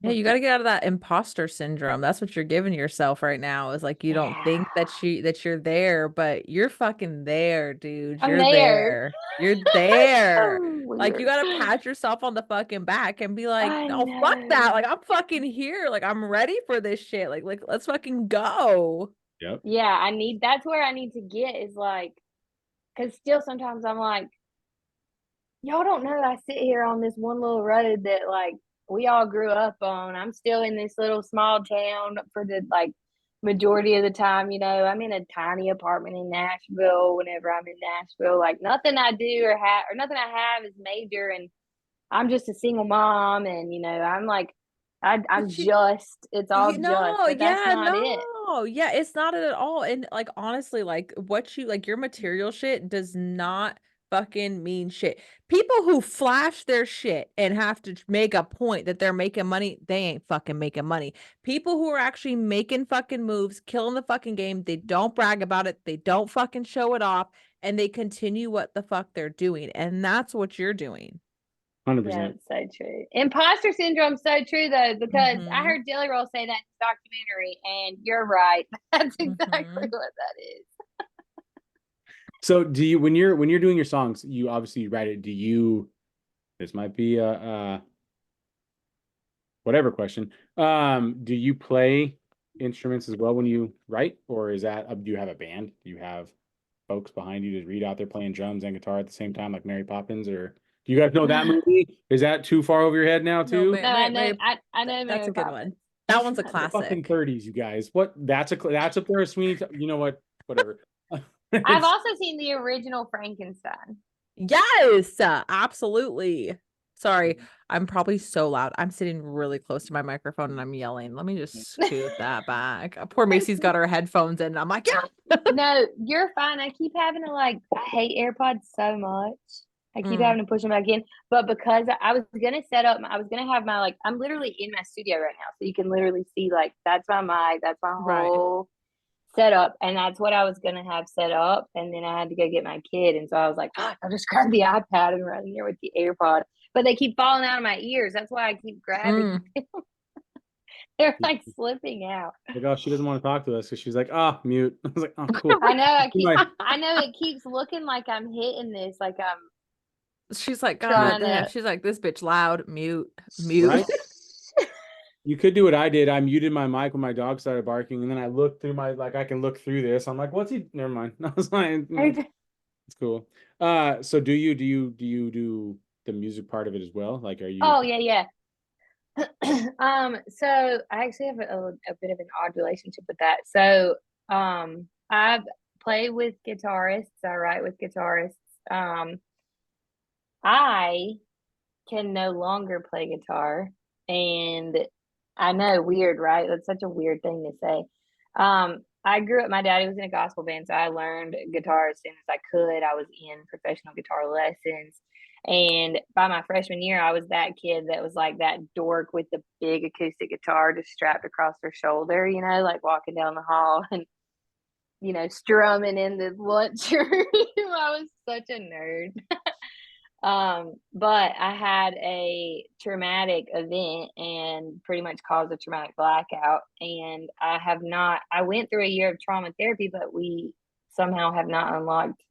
Yeah, you got to get out of that imposter syndrome. That's what you're giving yourself right now. Is like you don't think that you're there, but you're fucking there, dude. I'm You're there. there. You're there. So Like you weird. got to pat yourself on the fucking back and be like, I "No, fuck that. know. Like I'm fucking here. Like I'm ready for this shit. Like let's fucking go." Yep. Yeah, that's where I need to get, is like, because still sometimes I'm like, y'all don't know I sit here on this one little road that like we all grew up on. I'm still in this little small town for the like majority of the time. I'm in a tiny apartment in Nashville whenever I'm in Nashville. Like nothing I do or nothing I have is major, and I'm just a single mom, and I'm like, I'm just, it's all just, but that's not it. Yeah, it's not it at all. And like honestly, like what you like your material shit does not fucking mean shit. People who flash their shit and have to make a point that they're making money, they ain't fucking making money. People who are actually making fucking moves, killing the fucking game, they don't brag about it, they don't fucking show it off, and they continue what the fuck they're doing. And that's what you're doing. 100%. Yeah, it's so true. Imposter syndrome, so true though, because I heard Jelly Roll say that in the documentary, and you're right. That's exactly what that is. So do you, when you're doing your songs, you obviously write it, this might be a whatever question. Do you play instruments as well when you write, or is that, do you have a band? Do you have folks behind you to read out there playing drums and guitar at the same time, like Mary Poppins? Or do you guys know that movie? Is that too far over your head now too? No, I know. I know. That's Mary a good Poppins. one. That one's a The classic. fucking 30s, you guys. What? That's up there with Sweeney. You know what? Whatever. I've also seen the original Frankenstein. Yes, absolutely. Sorry, I'm probably so loud. I'm sitting really close to my microphone and I'm yelling. Let me just scoot that back. Poor Macy's got her headphones in. And I'm like, yeah. No, you're fine. I keep having to I hate AirPods so much. I keep having to push them back in. But because I was going to I was going to have my, I'm literally in my studio right now. So you can literally see, that's my mic. That's my whole setup. And that's what I was going to have set up. And then I had to go get my kid. And so I was like, I'll just grab the iPad and run here with the AirPod. But they keep falling out of my ears. That's why I keep grabbing them. They're slipping out. Like, oh, she doesn't want to talk to us because she's like, mute. I was like, oh, cool. I know. I know it keeps looking like I'm hitting this. Like I'm. She's like, God, she's like, this bitch loud, mute. Right? You could do what I did. I muted my mic when my dog started barking, and then I looked through my like I can look through this. I'm like, what's he? Never mind. I was like, it's cool. So do you do the music part of it as well? Like, are you? Oh yeah, yeah. So I actually have a bit of an odd relationship with that. So, I play with guitarists. I write with guitarists. I can no longer play guitar, and I know, weird, right? That's such a weird thing to say. I grew up. My daddy was in a gospel band, so I learned guitar as soon as I could. I was in professional guitar lessons. And by my freshman year, I was that kid that was like that dork with the big acoustic guitar just strapped across her shoulder, like walking down the hall and, strumming in the lunchroom. I was such a nerd. But I had a traumatic event and pretty much caused a traumatic blackout. And I went through a year of trauma therapy, but we somehow have not unlocked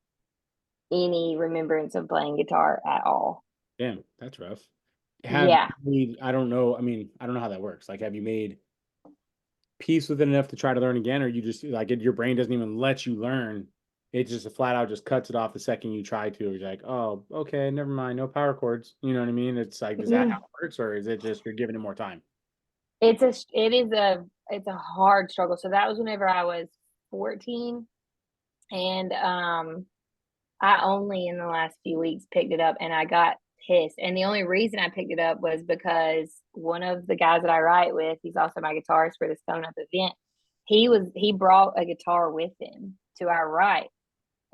any remembrance of playing guitar at all. Damn, that's rough. Have Yeah. you, I don't know. I mean, I don't know how that works. Like, have you made peace with it enough to try to learn again, or you just like your brain doesn't even let you learn? It just flat out just cuts it off the second you try to. Or you're like, oh, okay, never mind, no power chords. You know what I mean? It's like, is that how it works, or is it just you're giving it more time? It's a hard struggle. So that was whenever I was 14. And I only in the last few weeks picked it up, and I got pissed. And the only reason I picked it up was because one of the guys that I write with, he's also my guitarist for this coming up event. He brought a guitar with him to our write,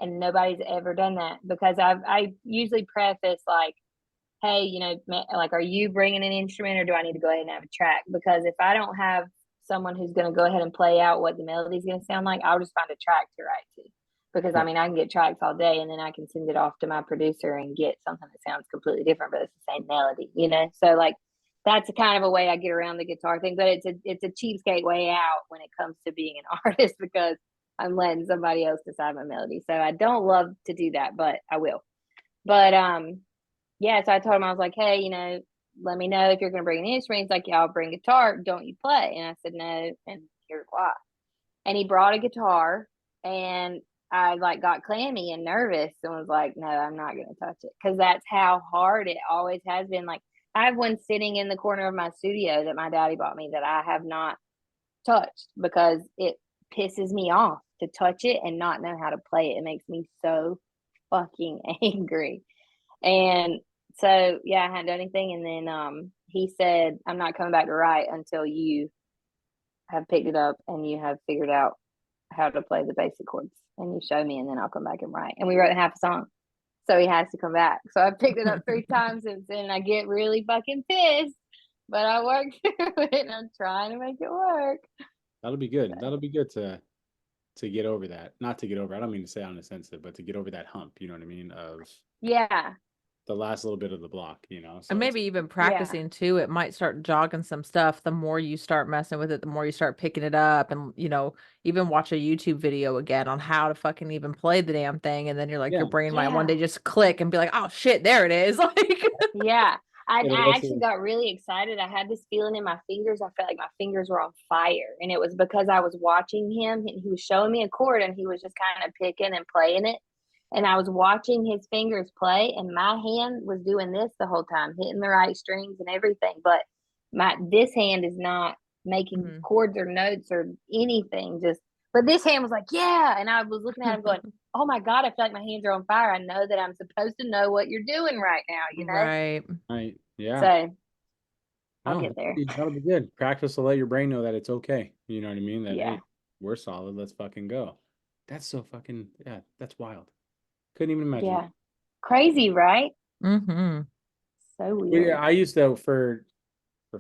and nobody's ever done that because I usually preface like, hey, like, are you bringing an instrument or do I need to go ahead and have a track? Because if I don't have someone who's going to go ahead and play out what the melody is going to sound like, I'll just find a track to write to. Because I Right. mean, I can get tracks all day and then I can send it off to my producer and get something that sounds completely different, but it's the same melody. So like that's kind of a way I get around the guitar thing, but it's a cheapskate way out when it comes to being an artist because I'm letting somebody else decide my melody. So I don't love to do that, but I will. But yeah, so I told him, I was like, hey, let me know if you're going to bring an instrument. He's like, yeah, I'll bring guitar. Don't you play? And I said, no. And here's why. And he brought a guitar, and I like got clammy and nervous and was like, no, I'm not going to touch it. Cause that's how hard it always has been. Like I have one sitting in the corner of my studio that my daddy bought me that I have not touched because it pisses me off to touch it and not know how to play it. It makes me so fucking angry. And so yeah, I hadn't done anything. And then he said, I'm not coming back to write until you have picked it up and you have figured out how to play the basic chords and you show me and then I'll come back and write. And we wrote half a song. So he has to come back. So I picked it up 3 times since then and I get really fucking pissed. But I worked through it and I'm trying to make it work. That'll be good. That'll be good to get over that. Not to get over. I don't mean to say I'm insensitive, but to get over that hump. You know what I mean? Of Yeah. the last little bit of the block. So And it's maybe even Yeah. practicing too, it might start jogging some stuff. The more you start messing with it, the more you start picking it up and, even watch a YouTube video again on how to fucking even play the damn thing. And then you're like, yeah. your brain might one Yeah. day just click and be like, oh shit, there it is. Like, Yeah. It'll I actually also got really excited. I had this feeling in my fingers. I felt like my fingers were on fire. And it was because I was watching him and he was showing me a chord and he was just kind of picking and playing it. And I was watching his fingers play and my hand was doing this the whole time, hitting the right strings and everything. But this hand is not making Mhm. chords or notes or anything. But this hand was like, yeah. And I was looking at him going, oh my God, I feel like my hands are on fire. I know that I'm supposed to know what you're doing right now. Right. right. Yeah. So I'll No, get there. that'll be good. Practice will let your brain know that it's okay. You know what I mean? That Yeah. hey, we're solid. Let's fucking go. That's so fucking yeah. That's wild. Couldn't even imagine Yeah. that. Crazy, right? Mm-hmm. So Well, yeah, weird. I used to for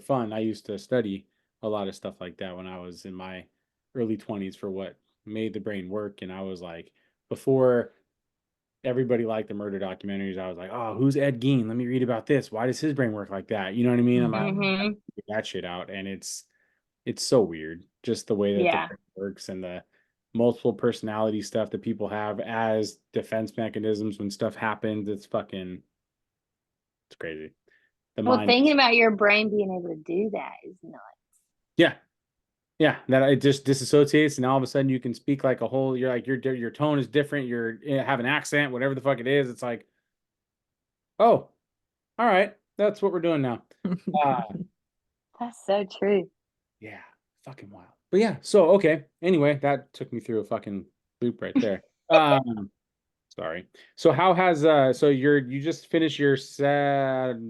fun. I used to study a lot of stuff like that when I was in my early 20s for what made the brain work. And I was like, before everybody liked the murder documentaries, I was like, oh, who's Ed Gein? Let me read about this. Why does his brain work like that? You know what I mean? I'm like, Mm-hmm. Mm-hmm. figure that shit out, and it's so weird, just the way that the Yeah. brain works and the multiple personality stuff that people have as defense mechanisms when stuff happens. It's crazy. The Well, mind. thinking about your brain being able to do that is nuts. Yeah. Yeah, that it just disassociates, and all of a sudden you can speak like a whole. You're like your tone is different. You're have an accent, whatever the fuck it is. It's like, oh, all right, that's what we're doing now. Uh, That's so true. yeah, fucking wild. But yeah, so okay. Anyway, that took me through a fucking loop right there. Sorry. So how has so you just finished your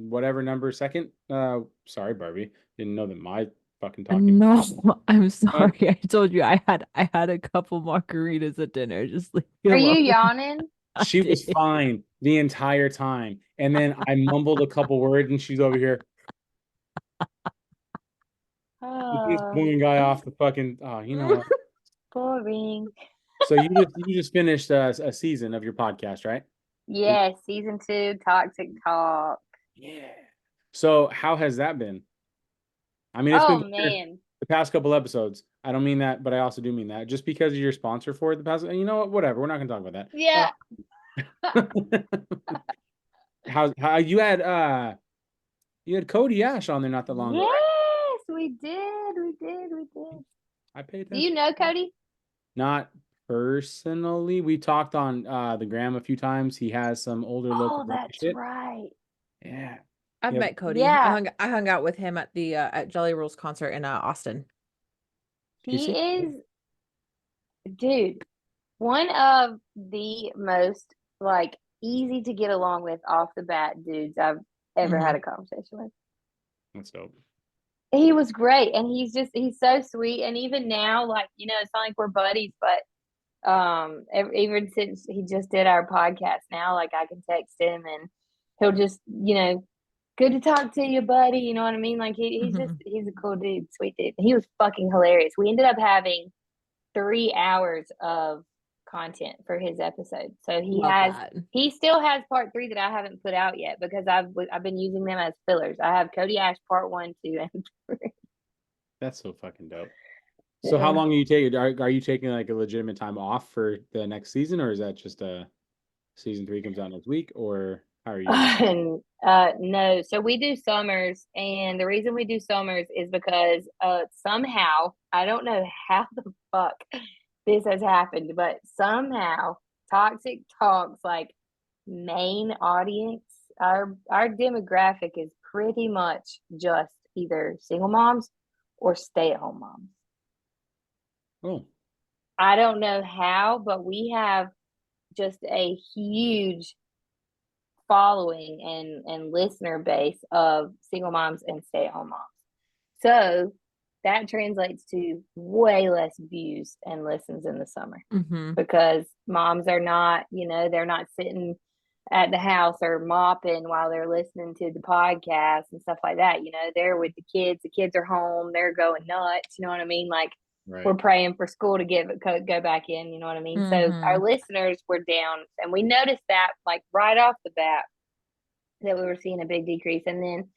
whatever number second? Sorry, Barbie. Didn't know that my fucking talking. No, I'm Uh, sorry. I told you I had a couple margaritas at dinner. Just leave me Are you alone. yawning? I She was did. fine the entire time. And then I mumbled a couple words and she's over here. This Oh, one guy off the fucking you know what? boring. So you just finished a season of your podcast, right? Yeah, season 2, Toxic Talk. Yeah. So how has that been? I mean, it's Oh been weird man. the past couple episodes. I don't mean that, but I also do mean that. Just because you're sponsor for the past, you know what? Whatever. We're not gonna talk about Yeah. that. How you had Cody Ash on there not that long ago, right? Yes, we did. We did. We did. I paid Do you attention. know Cody? Not personally. We talked on the gram a few times. He has some older local Oh, rock that's shit. right. Yeah. I've Yep. met Cody. I Yeah, hung out with him at the at Jelly Rolls concert in Austin. He he seems is, dude, one of the most like easy to get along with off the bat dudes I've ever had Hmm. a conversation with. that's dope. He was great, and he's so sweet. And even now, like it's not like we're buddies, but even since he just did our podcast, now like I can text him and he'll just good to talk to you, buddy. You know what I mean? Like Hmm. he's a cool dude, sweet dude. He was fucking hilarious. We ended up having 3 hours of content for his episode. So Love that. he still has part 3 that I haven't put out yet because I've been using them as fillers. I have Cody Ash part 1, 2, and 3. That's so fucking dope. So how Yeah. long are you taking? Are you taking like a legitimate time off for the next season, or is that just season 3 comes out next week, or how are you doing? And no, so we do summers, and the reason we do summers is because somehow I don't know how the fuck this has happened, but somehow Toxic Talks like main audience, our demographic is pretty much just either single moms or stay at home moms. Oh, I don't know how, but we have just a huge following and listener base of single moms and stay at home moms. So that translates to way less views and listens in the summer Hmm. because moms are not, they're not sitting at the house or mopping while they're listening to the podcast and stuff like that. They're with the kids. The kids are home. They're going nuts. You know what I mean? Like we're right. praying for school to go back in. You know what I mean? So our Hmm. listeners were down, and we noticed that like right off the bat that we were seeing a big decrease. And then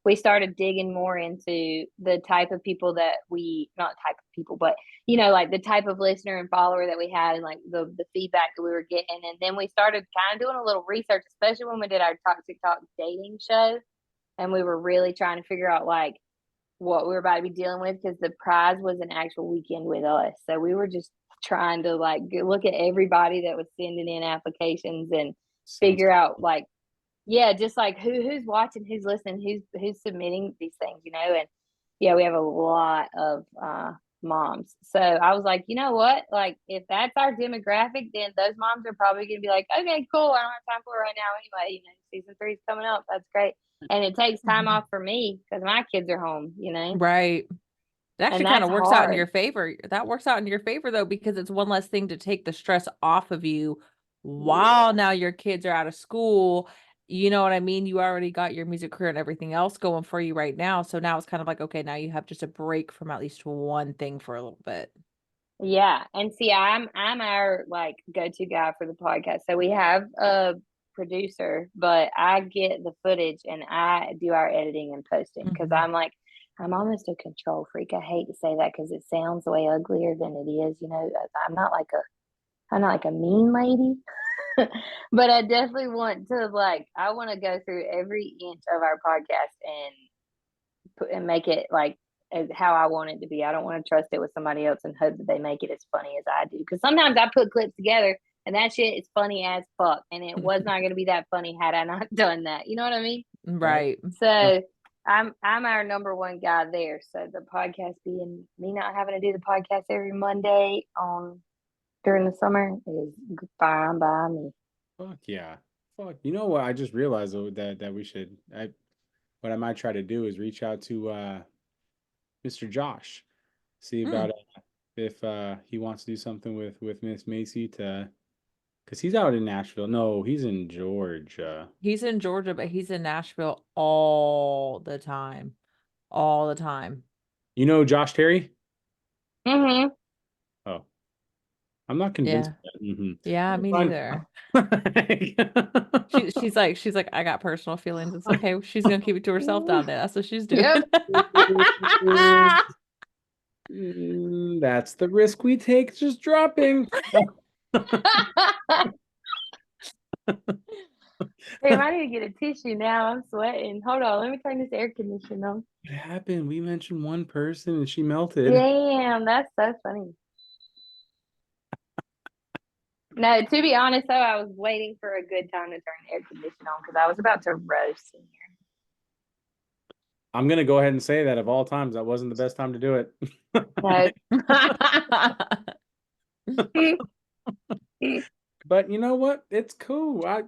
we started digging more into the type of people that we not type of people, but like the type of listener and follower that we had and like the feedback that we were getting. And then we started kind of doing a little research, especially when we did our Toxic Talk dating show. And we were really trying to figure out like what we were about to be dealing with because the prize was an actual weekend with us. So we were just trying to like look at everybody that was sending in applications and Sounds figure out like yeah, just like who's watching, who's listening, who's submitting these things, and yeah, we have a lot of moms. So I was like, you know what? Like if that's our demographic, then those moms are probably gonna be like, okay, cool, I don't have time for it right now anyway. Season 3 is coming up. That's great. And it takes time Hmm. off for me because my kids are home. Right. It And actually kind that's of works out in hard. your favor. That works out in your favor though, because it's one less thing to take the stress off of you while Yeah. now your kids are out of school. You know what I mean? You already got your music career and everything else going for you right now. So now it's kind of like, okay, now you have just a break from at least one thing for a little bit. Yeah, and see, I'm our like go-to guy for the podcast. So we have a producer, but I get the footage and I do our editing and posting because Hmm. I'm almost a control freak. I hate to say that because it sounds way uglier than it is. I'm not like a mean lady, but I definitely want to I want to go through every inch of our podcast and make it like as how I want it to be. I don't want to trust it with somebody else and hope that they make it as funny as I do. Because sometimes I put clips together and that shit is funny as fuck, and it was not going to be that funny had I not done that. You know what I mean? Right. So I'm our number one guy there. So the podcast being me not having to do the podcast every Monday on during the summer is fine by me. Fuck yeah. Fuck. You know what? I just realized though that we should. What I might try to do is reach out to Mr. Josh, see about if he wants to do something with Miss Macy to, because he's out in Nashville. No, he's in Georgia. He's in Georgia, but he's in Nashville all the time. All the time. You know Josh Terry? Mm-hmm. Oh, I'm not convinced. Yeah. Mm-hmm. Yeah, me Fine. neither. She's like, I got personal feelings. It's okay. She's gonna keep it to herself down there. That's what she's doing. Yep. That's the risk we take, just dropping. Damn, I need to get a tissue now. I'm sweating. Hold on, let me turn this air conditioner on. What happened? We mentioned one person and she melted. Damn, that's so funny. No, to be honest though, I was waiting for a good time to turn the air conditioner on because I was about to roast in here. I'm gonna go ahead and say that of all times, that wasn't the best time to do it. No. But you know what? It's cool. I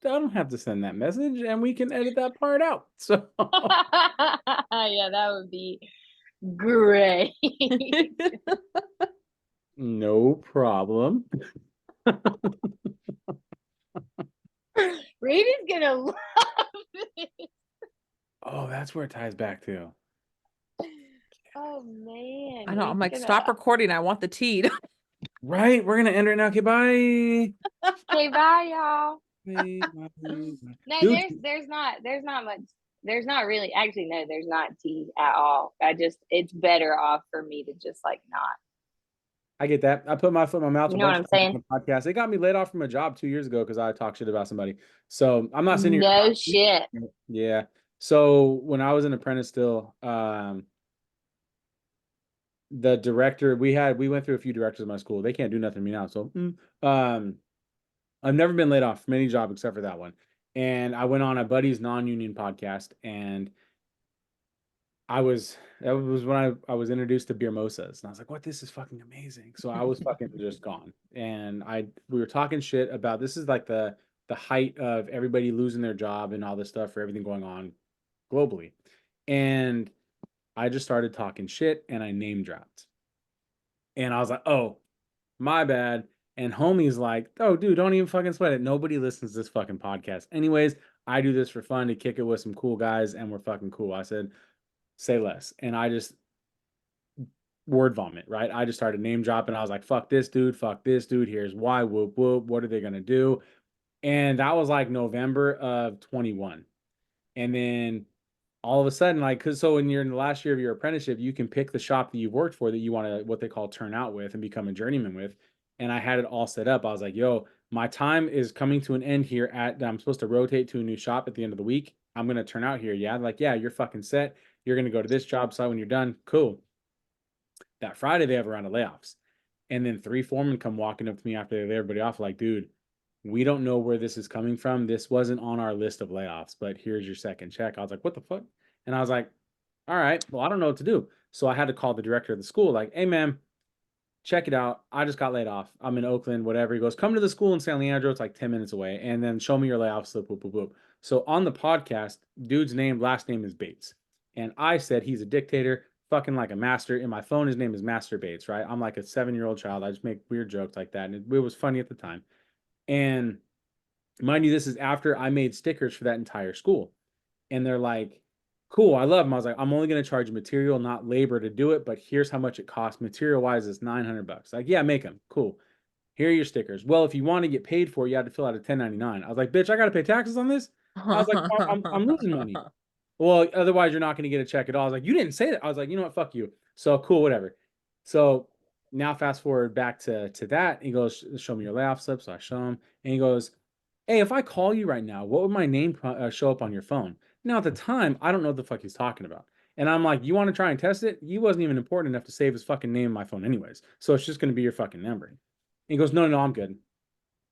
don't have to send that message, and we can edit that part out. So Yeah, that would be great. no problem. Reedy's gonna love it. Oh, that's where it ties back to. Oh man. I know. I'm Reed's like, gonna... stop recording. I want the tea. Right, we're gonna end right now. Okay, bye. Okay, bye, y'all. Bye, bye, bye. No, Dude, there's not much. There's not really. Actually, no, there's not tea at all. It's better off for me to just like not. I get that. I put my foot in my mouth You a know what bunch I'm of times saying? on the podcast. It got me laid off from a job 2 years ago because I talked shit about somebody. So I'm not sitting here. No shit. Yeah. So when I was an apprentice still, the director we went through a few directors in my school. They can't do nothing to me now. So I've never been laid off from any job except for that one. And I went on a buddy's non-union podcast, and that was when I was introduced to beer mosas, and I was like, "What? This is fucking amazing!" So I was fucking just gone, and we were talking shit about, this is like the height of everybody losing their job and all this stuff for everything going on globally, and I just started talking shit and I name dropped, and I was like, "Oh, my bad." And homie's like, "Oh, dude, don't even fucking sweat it. Nobody listens to this fucking podcast. Anyways, I do this for fun to kick it with some cool guys, and we're fucking cool." I said, "Say less." And I just word vomit, right? I just started name dropping. I was like, fuck this dude, fuck this dude. Here's why, whoop, whoop. What are they going to do? And that was like November of 21. And then all of a sudden, like, because so when you're in the last year of your apprenticeship, you can pick the shop that you've worked for that you want to, what they call, turn out with and become a journeyman with. And I had it all set up. I was like, yo, my time is coming to an end here I'm supposed to rotate to a new shop at the end of the week. I'm going to turn out here. Yeah. Like, yeah, you're fucking set. You're going to go to this job site when you're done. Cool. That Friday, they have a round of layoffs. And then 3 foremen come walking up to me after they lay everybody off, like, dude, we don't know where this is coming from. This wasn't on our list of layoffs, but here's your second check. I was like, what the fuck? And I was like, all right, well, I don't know what to do. So I had to call the director of the school, like, hey, man, check it out. I just got laid off. I'm in Oakland, whatever. He goes, come to the school in San Leandro. It's like 10 minutes away. And then show me your layoff slip, whoop, whoop, whoop. So on the podcast, dude's last name is Bates. And I said he's a dictator, fucking like a master. In my phone, his name is Master Bates, right? I'm like a 7-year-old child. I just make weird jokes like that. And it was funny at the time. And mind you, this is after I made stickers for that entire school. And they're like, cool, I love them. I was like, I'm only going to charge material, not labor to do it, but here's how much it costs. Material wise is $900. Like, yeah, make them. Cool. Here are your stickers. Well, if you want to get paid for it, you have to fill out a 1099. I was like, bitch, I got to pay taxes on this. I was like, I'm losing money. Well, otherwise you're not going to get a check at all. I was like, you didn't say that. I was like, you know what? Fuck you. So cool, whatever. So now fast forward back to that. He goes, show me your layoff slip. So I show him, and he goes, hey, if I call you right now, what would my name show up on your phone? Now at the time, I don't know what the fuck he's talking about. And I'm like, you want to try and test it? He wasn't even important enough to save his fucking name in my phone anyways. So it's just going to be your fucking number. And he goes, no, I'm good.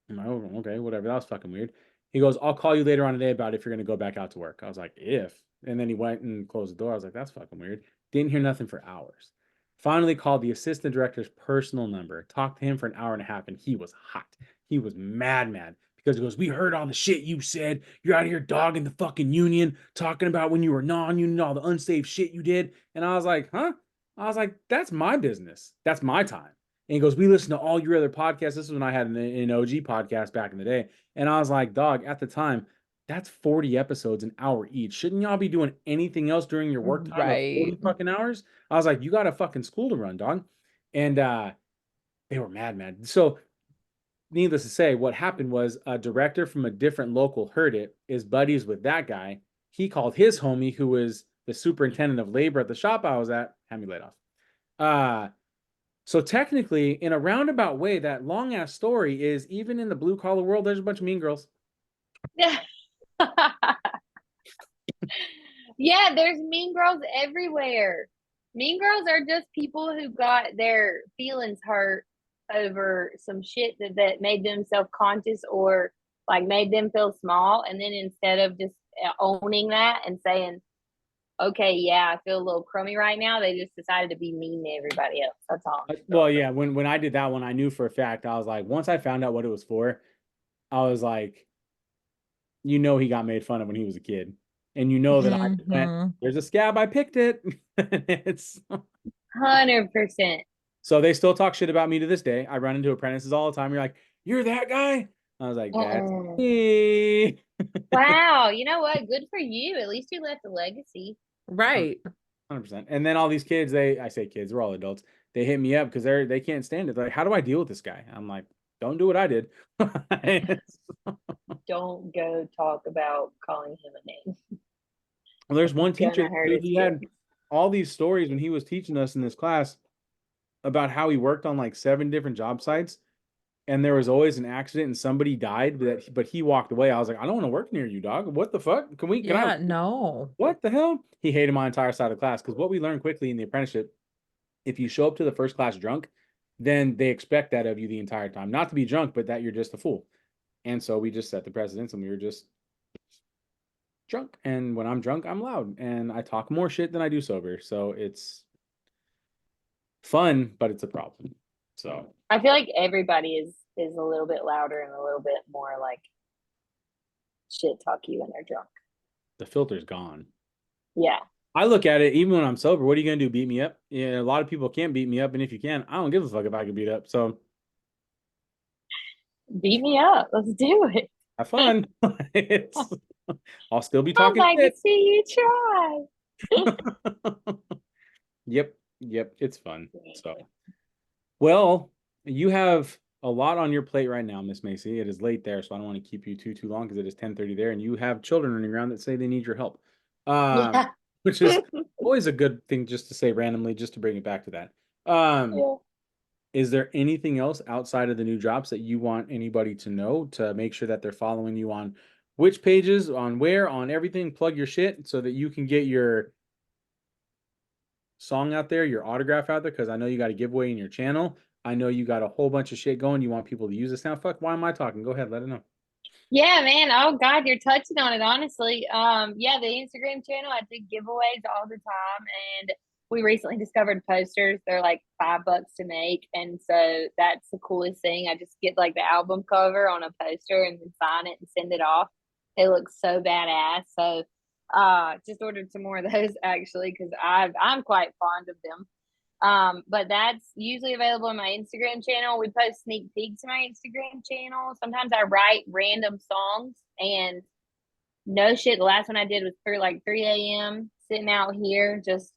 I'm like, oh, okay, whatever. That was fucking weird. He goes, I'll call you later on today about if you're going to go back out to work. I was like, if. And then he went and closed the door. I was like, that's fucking weird. Didn't hear nothing for hours. Finally called the assistant director's personal number, talked to him for an hour and a half, and he was hot. He was mad because he goes, we heard all the shit you said. You're out here dogging the fucking union, talking about when you were non-union, all the unsafe shit you did. And I was like, huh? I was like, that's my business. That's my time. And he goes, we listen to all your other podcasts. This is when I had an OG podcast back in the day. And I was like, dog, at the time, that's 40 episodes, an hour each. Shouldn't y'all be doing anything else during your work time of 40 Right. fucking hours? I was like, you got a fucking school to run, dog. And they were mad. So needless to say, what happened was a director from a different local heard it, is buddies with that guy. He called his homie, who was the superintendent of labor at the shop I was at, had me laid off. So technically, in a roundabout way, that long ass story is even in the blue collar world, there's a bunch of mean girls. Yeah. Yeah, there's mean girls everywhere. Mean girls are just people who got their feelings hurt over some shit that made them self-conscious or like made them feel small. And then instead of just owning that and saying, okay, yeah, I feel a little crummy right now, they just decided to be mean to everybody else. That's all. Well, yeah, when I did that one, I knew for a fact, I was like, once I found out what it was for, I was like, you know, he got made fun of when he was a kid. And you know that I went, there's a scab, I picked it. It's 100%. so they still talk shit about me to this day. I run into apprentices all the time. You're like, you're that guy? I was like, that's me. Wow. You know what? Good for you. At least you left a legacy. Right. 100%. And then all these kids, I say kids, we're all adults. They hit me up because they can't stand it. They're like, how do I deal with this guy? I'm like, don't do what I did. Don't go talk about calling him a name. Well, there's one teacher, dude, he had feelings. all these stories when he was teaching us in this class about how he worked on like 7 different job sites, and there was always an accident and somebody died, but he walked away. I was like, I don't want to work near you, dog. What the fuck? Can I? Yeah, no. What the hell? He hated my entire side of class because what we learned quickly in the apprenticeship, if you show up to the first class drunk, then they expect that of you the entire time. Not to be drunk, but that you're just a fool. And so we just set the precedence and we were just drunk. And when I'm drunk, I'm loud and I talk more shit than I do sober. So it's fun, but it's a problem. So I feel like everybody is a little bit louder and a little bit more like shit talk you when they're drunk. the filter's gone. Yeah. I look at it, even when I'm sober, what are you going to do? Beat me up? Yeah, a lot of people can't beat me up. And if you can, I don't give a fuck if I can beat up. So Beat me up. Let's do it. have fun. I'll still be I'd talking like shit. to see you try. Yep. It's fun. So, well, you have a lot on your plate right now, Miss Macy. It is late there, so I don't want to keep you too long because it is 10:30 there, and you have children running around that say they need your help. Yeah. Which is always a good thing just to say randomly, just to bring it back to that. Yeah. Is there anything else outside of the new drops that you want anybody to know to make sure that they're following you on which pages, on where, on everything? Plug your shit so that you can get your song out there, your autograph out there, because I know you got a giveaway in your channel. I know you got a whole bunch of shit going. You want people to use this now. Fuck, why am I talking? Go ahead, let it know. Yeah, man. Oh God, you're touching on it, honestly. Yeah, the Instagram channel, I do giveaways all the time. And we recently discovered posters. They're like $5 to make. And so that's the coolest thing. I just get like the album cover on a poster and then sign it and send it off. It looks so badass. So just ordered some more of those actually, because I'm quite fond of them. But that's usually available on my Instagram channel. We post sneak peeks on my Instagram channel. Sometimes I write random songs, and no shit, the last one I did was through like 3 a.m. sitting out here just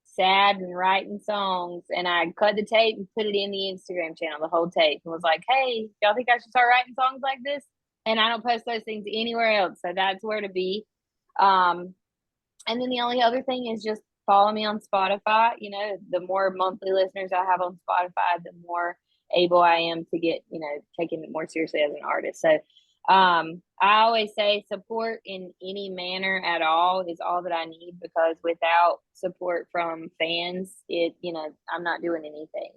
sad and writing songs. And I cut the tape and put it in the Instagram channel, the whole tape, and was like, hey, y'all think I should start writing songs like this? And I don't post those things anywhere else. So that's where to be. And then the only other thing is just follow me on Spotify. You know, the more monthly listeners I have on Spotify, the more able I am to get, you know, taken more seriously as an artist. So I always say support in any manner at all is all that I need, because without support from fans, I'm not doing anything.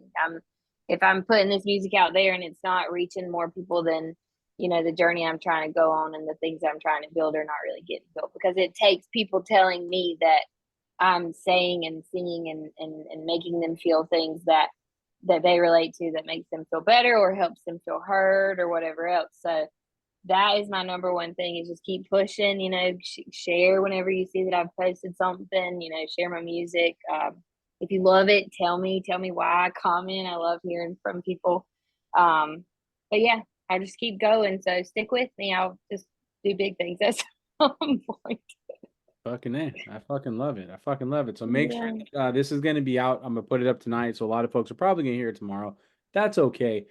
If I'm putting this music out there and it's not reaching more people, then the journey I'm trying to go on and the things I'm trying to build are not really getting built, because it takes people telling me that I'm saying and singing and making them feel things that they relate to, that makes them feel better or helps them feel heard or whatever else. So that is my number one thing, is just keep pushing, share whenever you see that I've posted something, share my music. If you love it, tell me why, comment. I love hearing from people. But yeah, I just keep going. So stick with me. I'll just do big things at some point. Fucking A. I fucking love it. I fucking love it. So make sure Yeah. this is going to be out. I'm going to put it up tonight. So a lot of folks are probably going to hear it tomorrow. That's okay.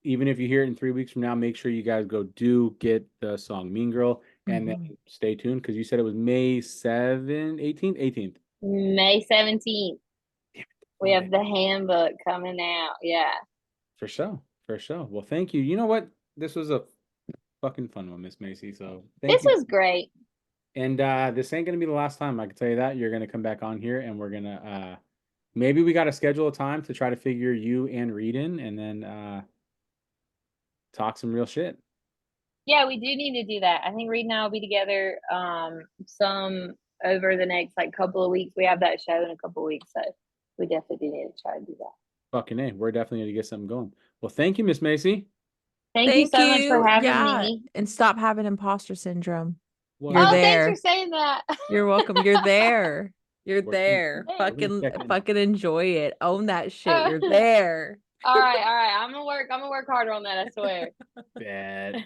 Even if you hear it in 3 weeks from now, make sure you guys go do get the song Mean Girl, and then stay tuned, because you said it was May 7th, 18th, 18th. May 17th. We Love have it. the handbook coming out. Yeah. For sure. For sure. Well, thank you. You know what? This was a fucking fun one, Miss Macy. So thank This you. was great. And this ain't gonna be the last time. I can tell you that. You're gonna come back on here, and we're gonna maybe we gotta schedule a time to try to figure you and Reed in, and then talk some real shit. Yeah, we do need to do that. I think Reed and I will be together some over the next couple of weeks. We have that show in a couple of weeks, so we definitely do need to try to do that. Fucking A. We're definitely gonna get something going. Well, thank you, Miss Macy. Thank you Thank so much for you. having Yeah. me. And stop having imposter syndrome. Well, You're Oh, thanks there. for saying that. You're welcome. You're there. You're we're gonna, there. Thanks. we're gonna check in. Fucking enjoy it. Own that shit. You're All there. right. I'm gonna work harder on that, I swear. Bad.